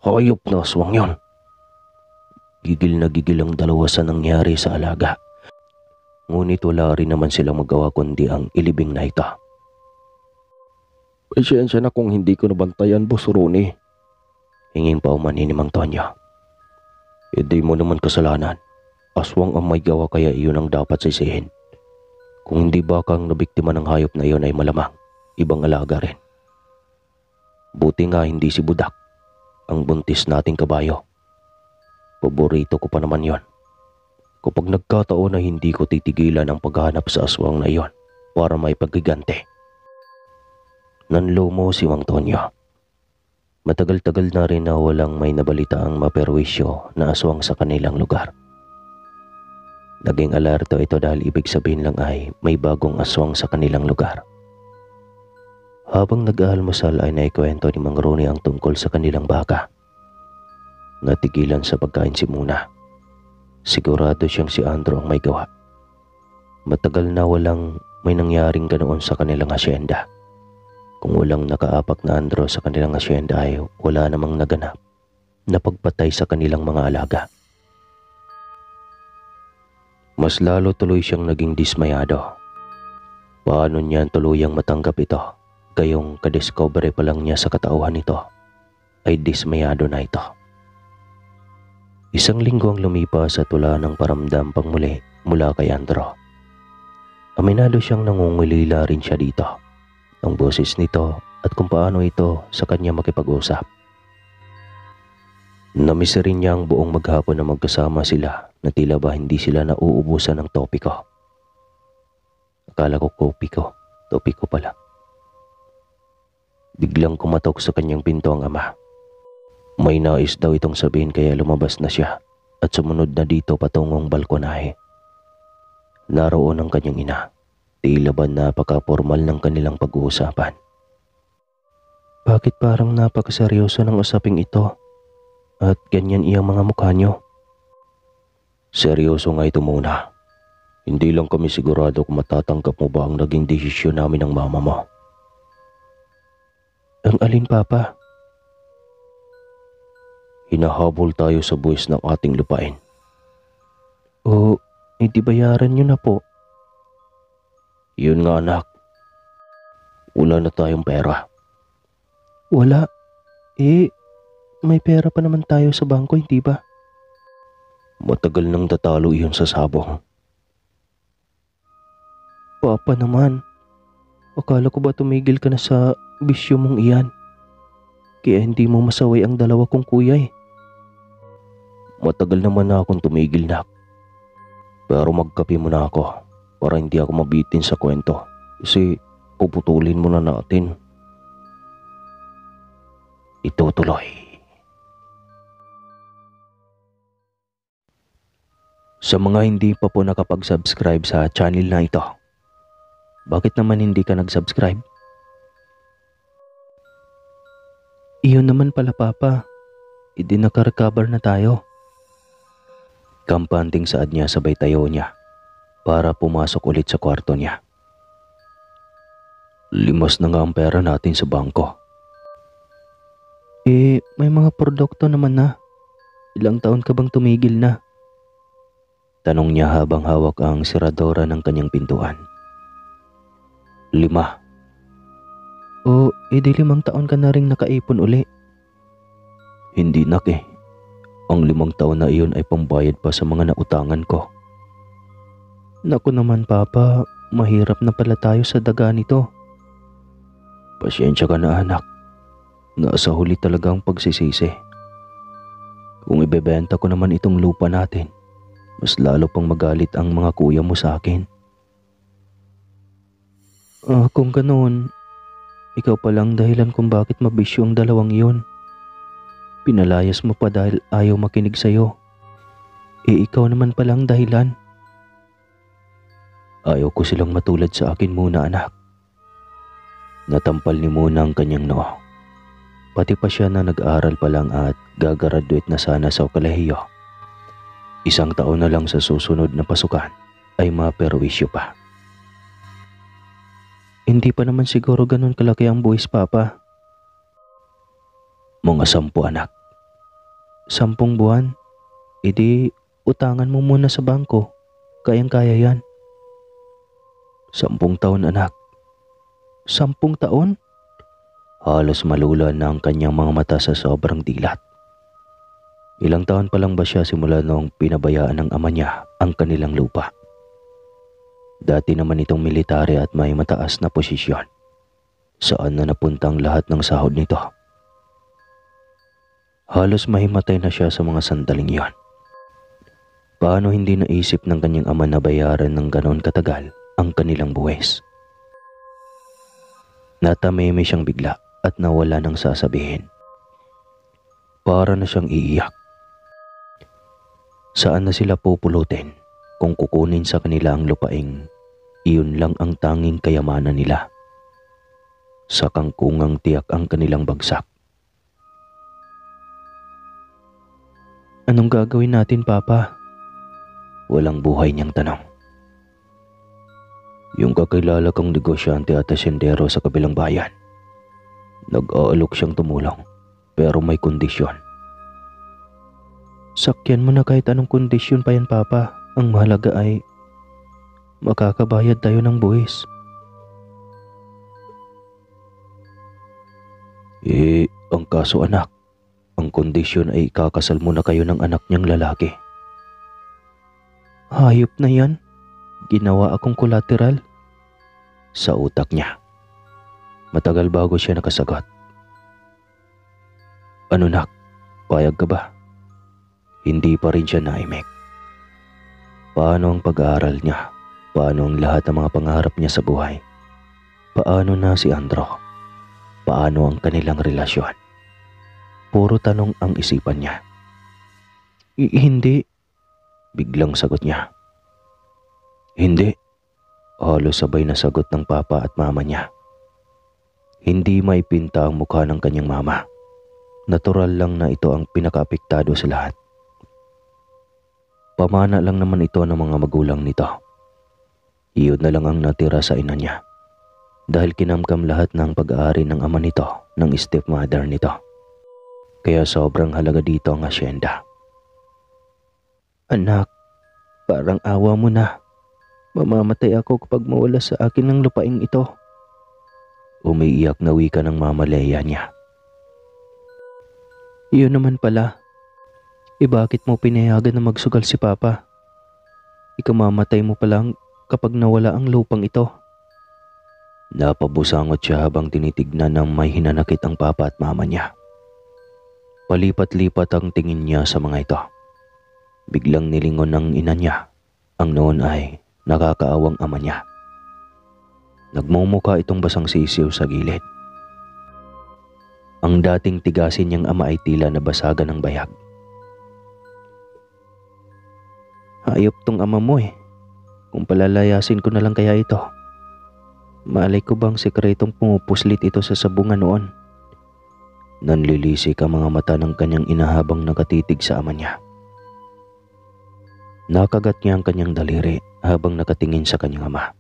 Hayop na aswang yon. Gigil na gigil ang dalawa sa nangyari sa alaga. Ngunit wala rin naman silang magawa kundi ang ilibing na ito. Pasensya na kung hindi ko nabantayan, Boss Rone. Hinging pa umanhin ni Mang Tonyo. Hindi mo naman kasalanan. Aswang ang may gawa kaya iyon ang dapat sisihin. Kung hindi ba kang nabiktima ng hayop na iyon ay malamang ibang alaga rin. Buti nga hindi si Budak, ang buntis nating kabayo. Paborito ko pa naman yon. Kapag nagkataon na hindi ko titigilan ang paghahanap sa aswang na iyon para may pagigante. Nanlumo si Mang Tonyo. Matagal-tagal na rin na walang may nabalita ang maperwisyo na aswang sa kanilang lugar. Naging alerto ito dahil ibig sabihin lang ay may bagong aswang sa kanilang lugar. Habang nag-aalmusal ay naikwento ni Mang Rone ang tungkol sa kanilang baka. Natigilan sa pagkain si Muna. Sigurado siyang si Andro ang may gawa. Matagal na walang may nangyaring ganoon sa kanilang asyenda. Kung walang nakaapak na Andro sa kanilang asyenda ay wala namang naganap na pagpatay sa kanilang mga alaga. Mas lalo tuloy siyang naging dismayado. Paano niya tuluyang matanggap ito? Gayong kadiscovery pa lang niya sa katauhan nito ay dismayado na ito. Isang linggo ang lumipas at wala ng paramdam pang muli mula kay Andro. Aminado siyang nangungulila rin siya dito. Ang boses nito at kung paano ito sa kanya makipag-usap. Namiss rin niya ang buong maghapon na magkasama sila na tila ba hindi sila nauubusan ng topiko. Akala ko kopiko, topiko pala. Biglang kumatok sa kanyang pinto ang ama. May nais daw itong sabihin kaya lumabas na siya at sumunod na dito patungong balkonahe. Naroon ang kanyang ina. Tila ba napaka-formal ng kanilang pag-uusapan. Bakit parang napakaseryoso ng usaping ito? At ganyan iyang mga mukha niyo? Seryoso nga ito muna. Hindi lang kami sigurado kung matatanggap mo ba ang naging desisyon namin ng mama mo. Ang alin, Papa? Hinahabol tayo sa buwis ng ating lupain. O, hindi bayaran niyo na po. Yun nga anak. Wala na tayong pera. Wala? May pera pa naman tayo sa bangko, hindi ba? Matagal nang tatalo iyon sa sabong. Papa naman, akala ko ba tumigil ka na sa bisyo mong iyan? Kaya hindi mo masaway ang dalawa kong kuya eh. Matagal naman na akong tumigil, nak. Pero magkape muna ako para hindi ako mabitin sa kwento. Kasi puputulin mo na natin. itutuloy. Sa mga hindi pa po nakapag-subscribe sa channel na ito, bakit naman hindi ka nag-subscribe? Iyon naman pala Papa, naka-recover na tayo. Kampanting saad niya sabay tayo niya para pumasok ulit sa kwarto niya. Limas na nga ang pera natin sa bangko. May mga produkto naman na. Ilang taon ka bang tumigil na? Tanong niya habang hawak ang siradora ng kanyang pintuan. 5. Di 5 taon ka na ring nakaipon uli. Hindi nak eh. Ang 5 taon na iyon ay pambayad pa sa mga nautangan ko. Naku naman Papa, mahirap na pala tayo sa daga nito. Pasyensya ka na anak. Nasa huli talaga ang pagsisisi. Kung ibebenta ko naman itong lupa natin, mas lalo pang magalit ang mga kuya mo sa akin. Kung ganoon, ikaw pa lang dahilan kung bakit mabisyo ang dalawang iyon. Pinalayas mo pa dahil ayaw makinig sa'yo. Ikaw naman palang dahilan. Ayaw ko silang matulad sa akin muna anak. Natampal ni Muna ang kanyang noo. Pati pa siya na nag-aaral pa lang at gagraduate na sana sa kolehiyo. 1 taon na lang sa susunod na pasukan ay maperwisyo pa. Hindi pa naman siguro ganun kalaki ang buwis Papa. Mga 10 anak. 10 buwan? Utangan mo muna sa bangko. Kayang-kaya yan. 10 taon anak. 10 taon? Halos malula na ang kanyang mga mata sa sobrang dilat. Ilang taon pa lang ba siya simula noong pinabayaan ng ama niya ang kanilang lupa? Dati naman itong military at may mataas na posisyon. Saan na napuntang lahat ng sahod nito? Halos mahimatay na siya sa mga sandaling iyon. Paano hindi naisip ng kanyang ama na bayaran ng ganon katagal ang kanilang buwis? Natameme siyang bigla at nawala ng sasabihin. Para na siyang iiyak. Saan na sila pupulutin kung kukunin sa kanila ang lupaing iyon lang ang tanging kayamanan nila? Sa kangkungang tiyak ang kanilang bagsak. Anong gagawin natin Papa? Walang buhay niyang tanong. Yung kakilala kong negosyante at asyendero sa kabilang bayan. Nag-aalok siyang tumulong pero may kondisyon. Sakyan mo na kahit anong kondisyon pa yan Papa. Ang mahalaga ay makakabayad tayo ng buwis. Ang kaso anak, ang kondisyon ay ikakasal mo na kayo ng anak niyang lalaki. Hayop na yan. Ginawa akong collateral. Sa utak niya. Matagal bago siya nakasagot. Ano nak, payag ka ba? Hindi pa rin siya naimik. Paano ang pag-aaral niya? Paano ang lahat ng mga pangarap niya sa buhay? Paano na si Andro? Paano ang kanilang relasyon? Puro tanong ang isipan niya. Hindi. Biglang sagot niya. Hindi. Halos sabay na sagot ng papa at mama niya. Hindi maipinta ang mukha ng kanyang mama. Natural lang na ito ang pinakaapektado sa lahat. Pamana lang naman ito ng mga magulang nito. Iyon na lang ang natira sa ina niya. Dahil kinamkam lahat ng pag-aari ng ama nito, ng stepmother nito. Kaya sobrang halaga dito ang asyenda. Anak, parang awa mo na. Mamamatay ako kapag mawala sa akin ng lupaing ito. Umiiyak na wika ng mama Leia niya. Iyon naman pala. Bakit mo pinayagan na magsugal si Papa? Ikamamatay mo pa lang kapag nawala ang lupang ito. Napabusangot siya habang tinitignan ng may hinanakit ang papa at mama niya. Palipat-lipat ang tingin niya sa mga ito. Biglang nilingon ng ina niya. Ang noon ay nakakaawang ama niya. Nagmumuka itong basang sisiw sa gilid. Ang dating tigasin niyang ama ay tila nabasagan ng bayag. Hayop tong ama mo eh. Kung palalayasin ko na lang kaya ito. Malay ko bang sekretong pumupuslit ito sa sabungan noon? Nanlilisik ang mga mata ng kanyang ina habang nakatitig sa ama niya. Nakagat niya ang kanyang daliri habang nakatingin sa kanyang ama.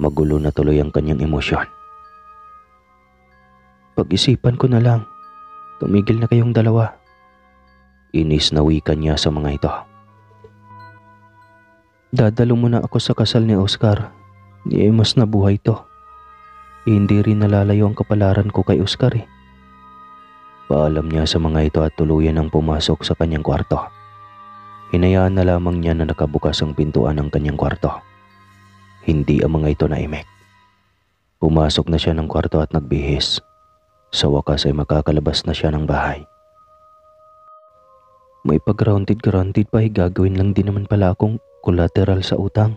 Magulo na tuloy ang kanyang emosyon. Pag-isipan ko na lang. Tumigil na kayong dalawa. Inis na wika niya sa mga ito. Dadalo muna ako sa kasal ni Oscar. Di ay mas nabuhay to. Hindi rin nalalayo ang kapalaran ko kay Oscar eh. Paalam niya sa mga ito at tuluyan ang pumasok sa kanyang kwarto. Hinayaan na lamang niya na nakabukas ang pintuan ng kanyang kwarto. Hindi ang mga ito naimik. Pumasok na siya ng kwarto at nagbihis. Sa wakas ay makakalabas na siya ng bahay. May pag-grounded pa ay gagawin lang din naman pala akong collateral sa utang.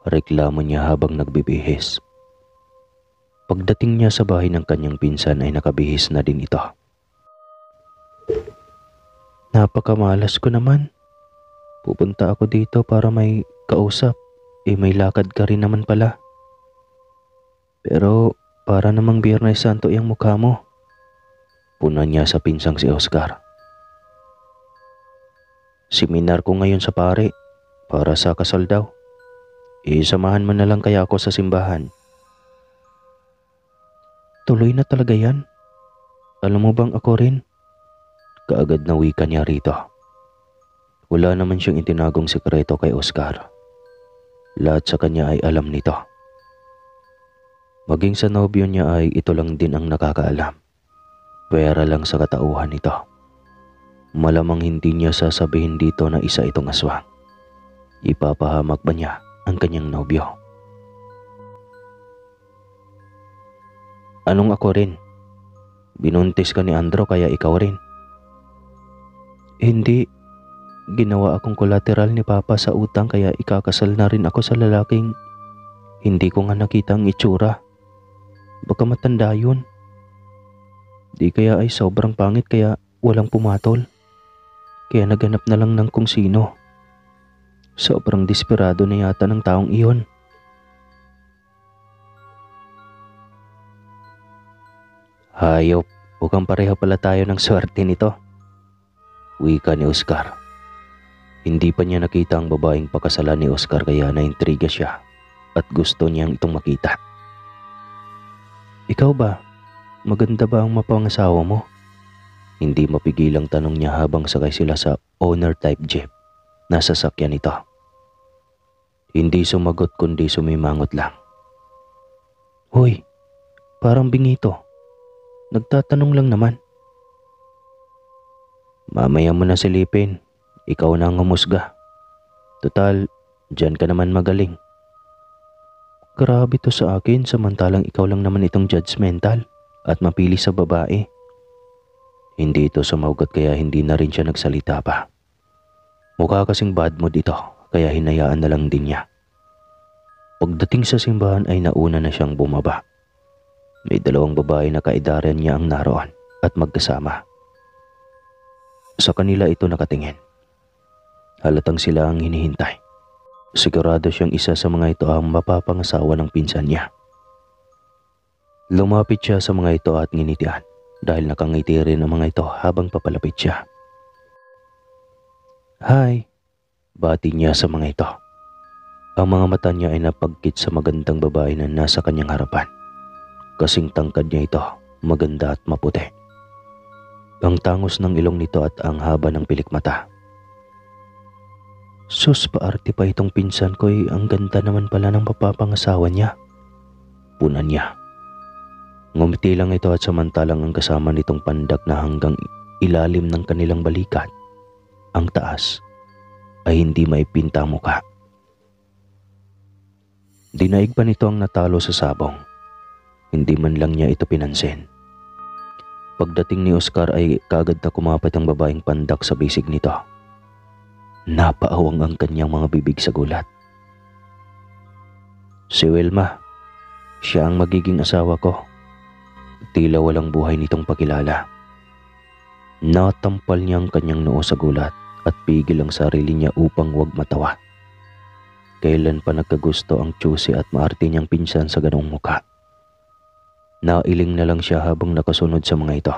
Reklamo niya habang nagbibihis. Pagdating niya sa bahay ng kanyang pinsan ay nakabihis na din ito. Napakamalas ko naman. Pupunta ako dito para may kausap. May lakad ka rin naman pala. Pero para namang Biyernes Santo yung mukha mo. Puna niya sa pinsang si Oscar. Seminar ko ngayon sa pare para sa kasal daw. Samahan mo na lang kaya ako sa simbahan. Tuloy na talaga yan. Alam mo bang ako rin? Kaagad na wika niya rito. Wala naman siyang itinagong sekreto kay Oscar. Lahat sa kanya ay alam nito. Maging sa nobyo niya ay ito lang din ang nakakaalam. Pwera lang sa katauhan nito. Malamang hindi niya sasabihin dito na isa itong aswang. Ipapahamak ba niya ang kanyang nobyo? Anong ako rin? Binuntis ka ni Andro kaya ikaw rin? Hindi. Ginawa akong collateral ni Papa sa utang kaya ikakasal na rin ako sa lalaking hindi ko nga nakita ang itsura. Baka matanda yun. Di kaya ay sobrang pangit kaya walang pumatol. Kaya naganap na lang ng kung sino. Sobrang desperado na yata ng taong iyon. Hayop, mukhang pareho pala tayo ng swerte nito. Wika ni Oscar. Hindi pa niya nakita ang babaeng pakasalan ni Oscar kaya naintriga siya at gusto niyang itong makita. Ikaw ba? Maganda ba ang mapangasawa mo? Hindi mapigilang tanong niya habang sakay sila sa owner type jeep na sasakyan nito. Hindi sumagot kundi sumimangot lang. Hoy, parang bingito. Nagtatanong lang naman. Mamaya mo na silipin. Ikaw na ang humusga. Total, dyan ka naman magaling. Grabe to sa akin samantalang ikaw lang naman itong judgmental at mapili sa babae. Hindi ito sumagot kaya hindi na rin siya nagsalita pa. Mukha kasing bad mood ito kaya hinayaan na lang din niya. Pagdating sa simbahan ay nauna na siyang bumaba. May dalawang babae na kaedaran niya ang naroon at magkasama. Sa kanila ito nakatingin. Halatang sila ang hinihintay. Sigurado siyang isa sa mga ito ang mapapangasawa ng pinsan niya. Lumapit siya sa mga ito at nginitian dahil nakangiti rin ang mga ito habang papalapit siya. Hi, bati niya sa mga ito. Ang mga mata niya ay napagkit sa magandang babae na nasa kanyang harapan. Kasing tangkad niya ito, maganda at maputi. Ang tangos ng ilong nito at ang haba ng pilik mata. Sus, paarte pa itong pinsan ko ang ganda naman pala ng papapangasawa niya. Punan niya. Ngumiti lang ito at samantalang ang kasama nitong pandak na hanggang ilalim ng kanilang balikat, ang taas, ay hindi maipinta mukha. Dinaig pa nito ang natalo sa sabong. Hindi man lang niya ito pinansin. Pagdating ni Oscar ay kagad na kumapit ang babaeng pandak sa bisig nito. Napaawang ang kanyang mga bibig sa gulat. Si Wilma, siya ang magiging asawa ko. Tila walang buhay nitong pakilala. Natampal niya ang kanyang noo sa gulat at pigil ang sarili niya upang huwag matawa. Kailan pa nagkagusto ang tsusi at maarte niyang pinsan sa ganong muka. Nailing na lang siya habang nakasunod sa mga ito.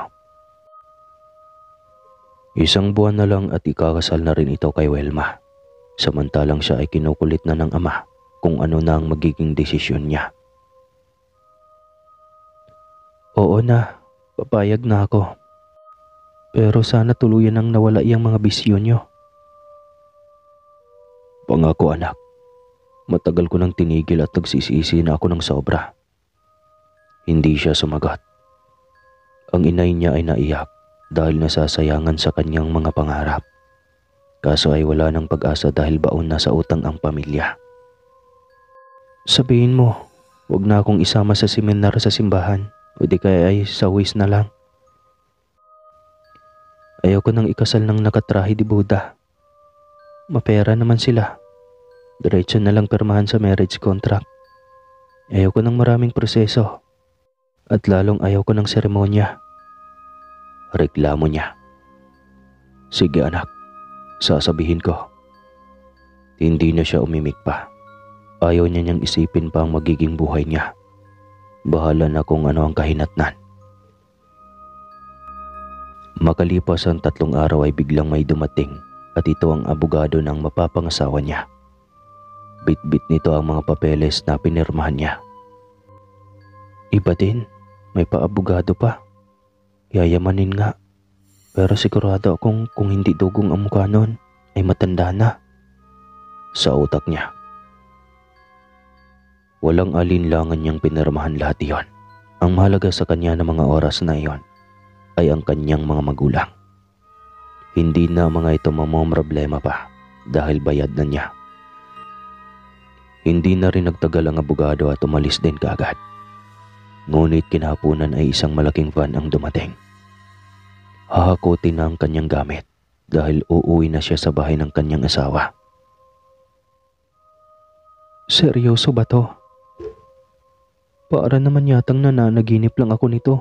1 buwan na lang at ikakasal na rin ito kay Welma. Samantalang siya ay kinukulit na ng ama kung ano na ang magiging desisyon niya. Oo na, papayag na ako. Pero sana tuluyan nang nawala iyang mga bisyo niyo. Pangako anak, matagal ko nang tinigil at nagsisisi na ako ng sobra. Hindi siya sumagot. Ang inay niya ay naiyak dahil nasasayangan sa kanyang mga pangarap. Kaso ay wala ng pag-asa dahil baon na sa utang ang pamilya. Sabihin mo, wag na akong isama sa seminar sa simbahan o di kaya ay sa wis na lang. Ayaw ko nang ikasal ng nakatrahe di Buddha. Mapera naman sila. Diretso na lang pirmahan sa marriage contract. Ayaw ko ng maraming proseso. At lalong ayaw ko ng seremonya. Reklamo niya. Sige anak, sasabihin ko. Hindi na siya umimik pa. Ayaw niya niyang isipin pa ang magiging buhay niya. Bahala na kung ano ang kahinatnan. Makalipas ang 3 araw ay biglang may dumating at ito ang abogado ng mapapangasawa niya. Bit-bit nito ang mga papeles na pinirmahan niya. Iba din, may paabogado pa. Yayamanin nga. Pero sigurado akong kung hindi dugong ang mukha nun, ay matanda na. Sa utak niya. Walang alinlangan niyang pinirmahan lahat iyon. Ang mahalaga sa kanya ng mga oras na iyon ay ang kanyang mga magulang. Hindi na mga ito mamomroblema pa dahil bayad na niya. Hindi na rin nagtagal ang abogado at umalis din kaagad. Ngunit kinahaponan ay isang malaking van ang dumating. Hahakutin na ang kanyang gamit dahil uuwi na siya sa bahay ng kanyang asawa. Seryoso ba to? Para naman yatang nananaginip lang ako nito.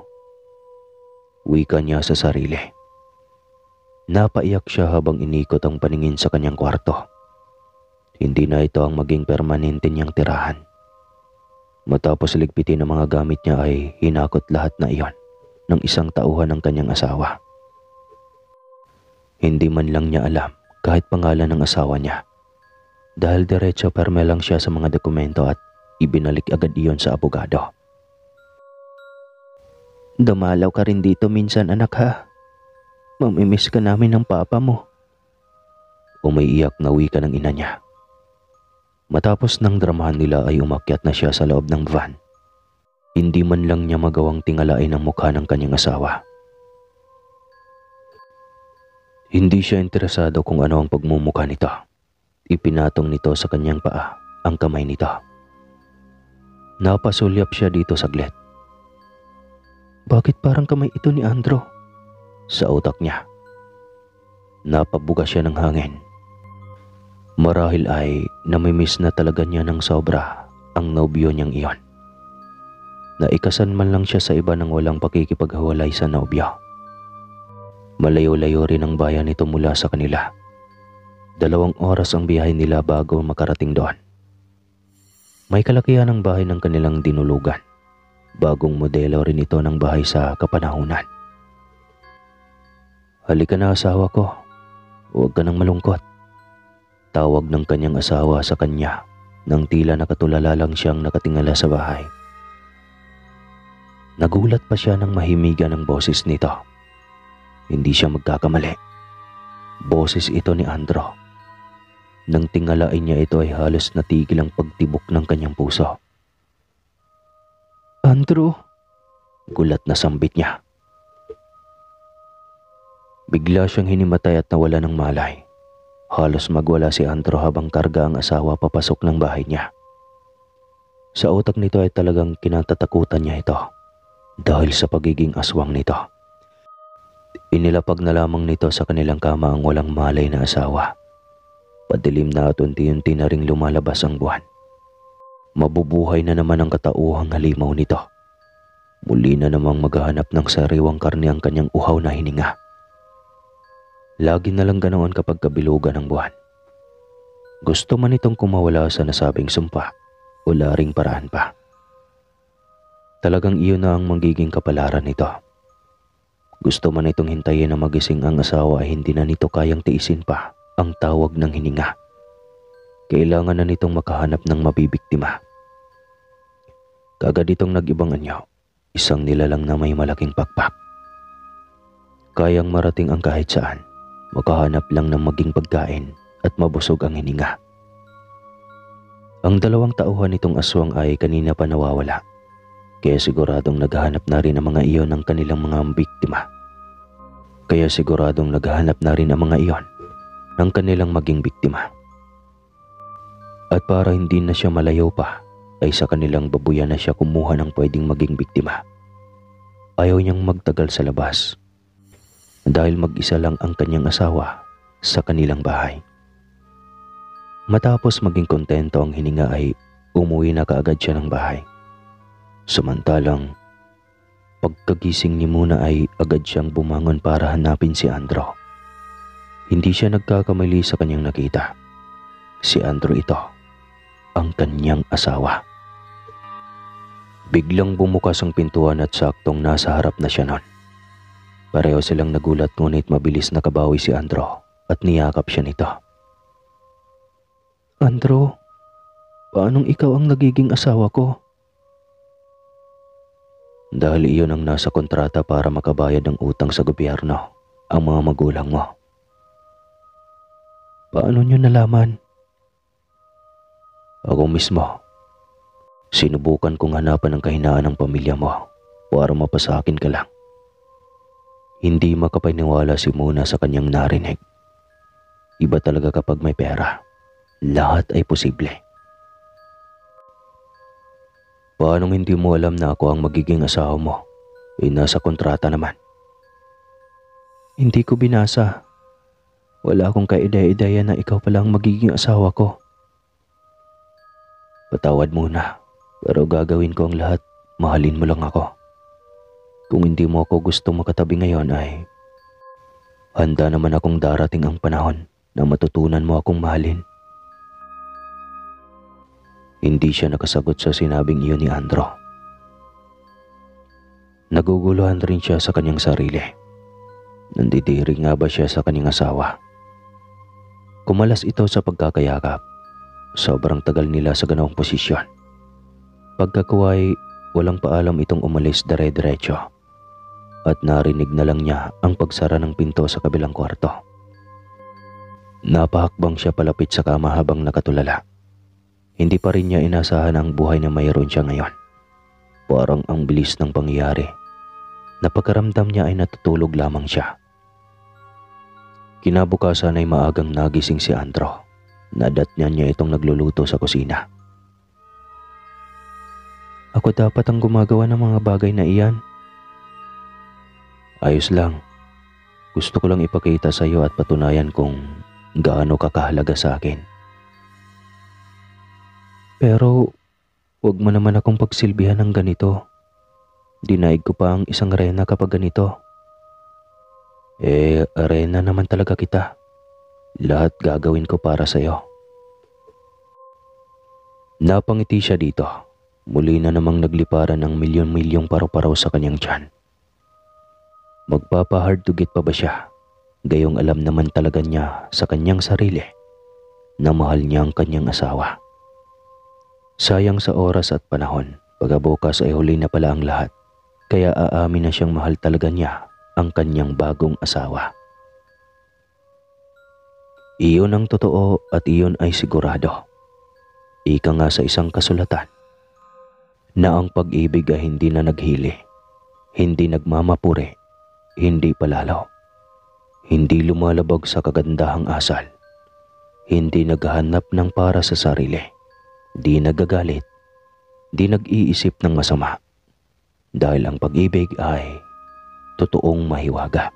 Wika niya sa sarili. Napaiyak siya habang inikot ang paningin sa kanyang kwarto. Hindi na ito ang maging permanente niyang tirahan. Matapos ligpitin ang mga gamit niya ay hinakot lahat na iyon ng isang tauhan ng kanyang asawa. Hindi man lang niya alam kahit pangalan ng asawa niya. Dahil diretso perme lang siya sa mga dokumento at ibinalik agad iyon sa abogado. Dumalaw ka rin dito minsan anak ha. Mamimiss ka namin ng papa mo. Umiiyak na wika ng ina niya. Matapos ng dramahan nila ay umakyat na siya sa loob ng van. Hindi man lang niya magawang tingalain ang mukha ng kanyang asawa. Hindi siya interesado kung ano ang pagmumukha nito. Ipinatong nito sa kanyang paa ang kamay nito. Napasulyap siya dito saglit. Bakit parang kamay ito ni Andro? Sa utak niya. Napabuga siya ng hangin. Marahil ay namimiss na talaga niya ng sobra ang nobyo niyang iyon. Naikasan man lang siya sa iba nang walang pakikipaghiwalay sa nobyo. Malayo-layo rin ang bayan nito mula sa kanila. 2 oras ang biyahe nila bago makarating doon. May kalakihan ang bahay ng kanilang dinulugan. Bagong modelo rin ito ng bahay sa kapanahunan. Halika na asawa ko, huwag ka nang malungkot. Tawag ng kanyang asawa sa kanya nang tila nakatulala lang siyang nakatingala sa bahay. Nagulat pa siya nang mahimigan ang boses nito. Hindi siya magkakamali. Boses ito ni Andro. Nang tingalain niya ito ay halos natigil ang pagtibok ng kanyang puso. Andro? Gulat na sambit niya. Bigla siyang hinimatay at nawala ng malay. Halos magwala si Andro habang karga ang asawa papasok ng bahay niya. Sa utak nito ay talagang kinatatakutan niya ito dahil sa pagiging aswang nito. Inilapag na lamang nito sa kanilang kama ang walang malay na asawa. Padilim na at unti-unti na ring lumalabas ang buwan. Mabubuhay na naman ang katauhang halimaw nito. Muli na namang maghahanap ng sariwang karne ang kanyang uhaw na hininga. Lagi na lang ganoon kapag kabilugan ng buwan. Gusto man itong kumawala sa nasabing sumpa, wala ring paraan pa. Talagang iyon na ang magiging kapalaran nito. Gusto man itong hintayin na magising ang asawa ay hindi na nito kayang tiisin pa ang tawag ng hininga. Kailangan na nitong makahanap ng mabibiktima. Kagad itong nag-ibang anyo, isang nilalang na may malaking pakpak. Kayang marating ang kahit saan, makahanap lang ng maging pagkain at mabusog ang hininga. Ang 2 tauhan nitong aswang ay kanina pa nawawala, kaya siguradong naghahanap na rin ang mga iyon ng kanilang mga biktima. Maging biktima. At para hindi na siya malayo pa, ay sa kanilang babuyan na siya kumuha ng pwedeng maging biktima. Ayaw niyang magtagal sa labas dahil mag-isa lang ang kanyang asawa sa kanilang bahay. Matapos maging kontento ang hininga ay umuwi na kaagad siya ng bahay. Samantalang pagkagising ni Muna ay agad siyang bumangon para hanapin si Andro. Hindi siya nagkakamali sa kanyang nakita. Si Andro ito, ang kanyang asawa. Biglang bumukas ang pintuan at saktong nasa harap na siya nun. Pareho silang nagulat ngunit mabilis nakabawi si Andro at niyakap siya nito. Andro, paanong ikaw ang nagiging asawa ko? Dahil iyon ang nasa kontrata para makabayad ng utang sa gobyerno, ang mga magulang mo. Paano niyo nalaman? Ako mismo. Sinubukan kong hanapan ang kahinaan ng pamilya mo para mapasakin ka lang. Hindi makapaniwala si Muna sa kanyang narinig. Iba talaga kapag may pera. Lahat ay posible. Paanong hindi mo alam na ako ang magiging asawa mo? Nasa kontrata naman. Hindi ko binasa. Wala akong kaidaya-idaya na ikaw pala ang magiging asawa ko. Patawad muna, pero gagawin ko ang lahat. Mahalin mo lang ako. Kung hindi mo ako gusto makatabi ngayon ay handa naman akong darating ang panahon na matutunan mo akong mahalin. Hindi siya nakasagot sa sinabing iyon ni Andro. Naguguluhan rin siya sa kanyang sarili. Nandidiri nga ba siya sa kanyang asawa? Kumalas ito sa pagkakayakap. Sobrang tagal nila sa ganoong posisyon. Pagkakuway, walang paalam itong umalis dire-diretso. At narinig na lang niya ang pagsara ng pinto sa kabilang kwarto. Napahakbang siya palapit sa kama habang nakatulala. Hindi pa rin niya inasahan ang buhay na mayroon siya ngayon. Parang ang bilis ng pangyayari. Napakaramdam niya ay natutulog lamang siya. Kinabukasan ay maagang nagising si Andro. Nadatnan niya itong nagluluto sa kusina. Ako dapat ang gumagawa ng mga bagay na iyan. Ayos lang. Gusto ko lang ipakita sa iyo at patunayan kung gaano ka kahalaga sa akin. Pero wag mo naman akong pagsilbihan ng ganito. Dinaig ko pa ang isang reyna kapag ganito. Reyna naman talaga kita. Lahat gagawin ko para sa iyo. Napangiti siya dito. Muli na namang nagliparan ng milyon-milyong paru-paro sa kanyang tiyan. Magpapa-hard to get pa ba siya? Gayong alam naman talaga niya sa kanyang sarili na mahal niya ang kanyang asawa. Sayang sa oras at panahon, pagkabukas ay huli na pala ang lahat. Kaya aamin na siyang mahal talaga niya ang kanyang bagong asawa. Iyon ang totoo at iyon ay sigurado. Ika nga sa isang kasulatan na ang pag-ibig ay hindi na naghili, hindi nagmamapuri, hindi palalaw, hindi lumalabag sa kagandahang asal, hindi naghahanap ng para sa sarili, di nagagalit, di nag-iisip ng masama, dahil ang pag-ibig ay totoong mahiwaga.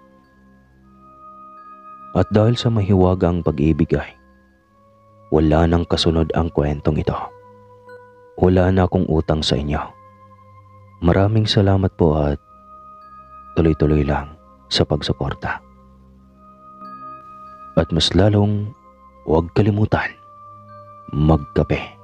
At dahil sa mahiwagang pag-ibig ay wala nang kasunod ang kwentong ito. Wala na akong utang sa inyo. Maraming salamat po at tuloy-tuloy lang sa pagsuporta. At mas lalong huwag kalimutan magkape.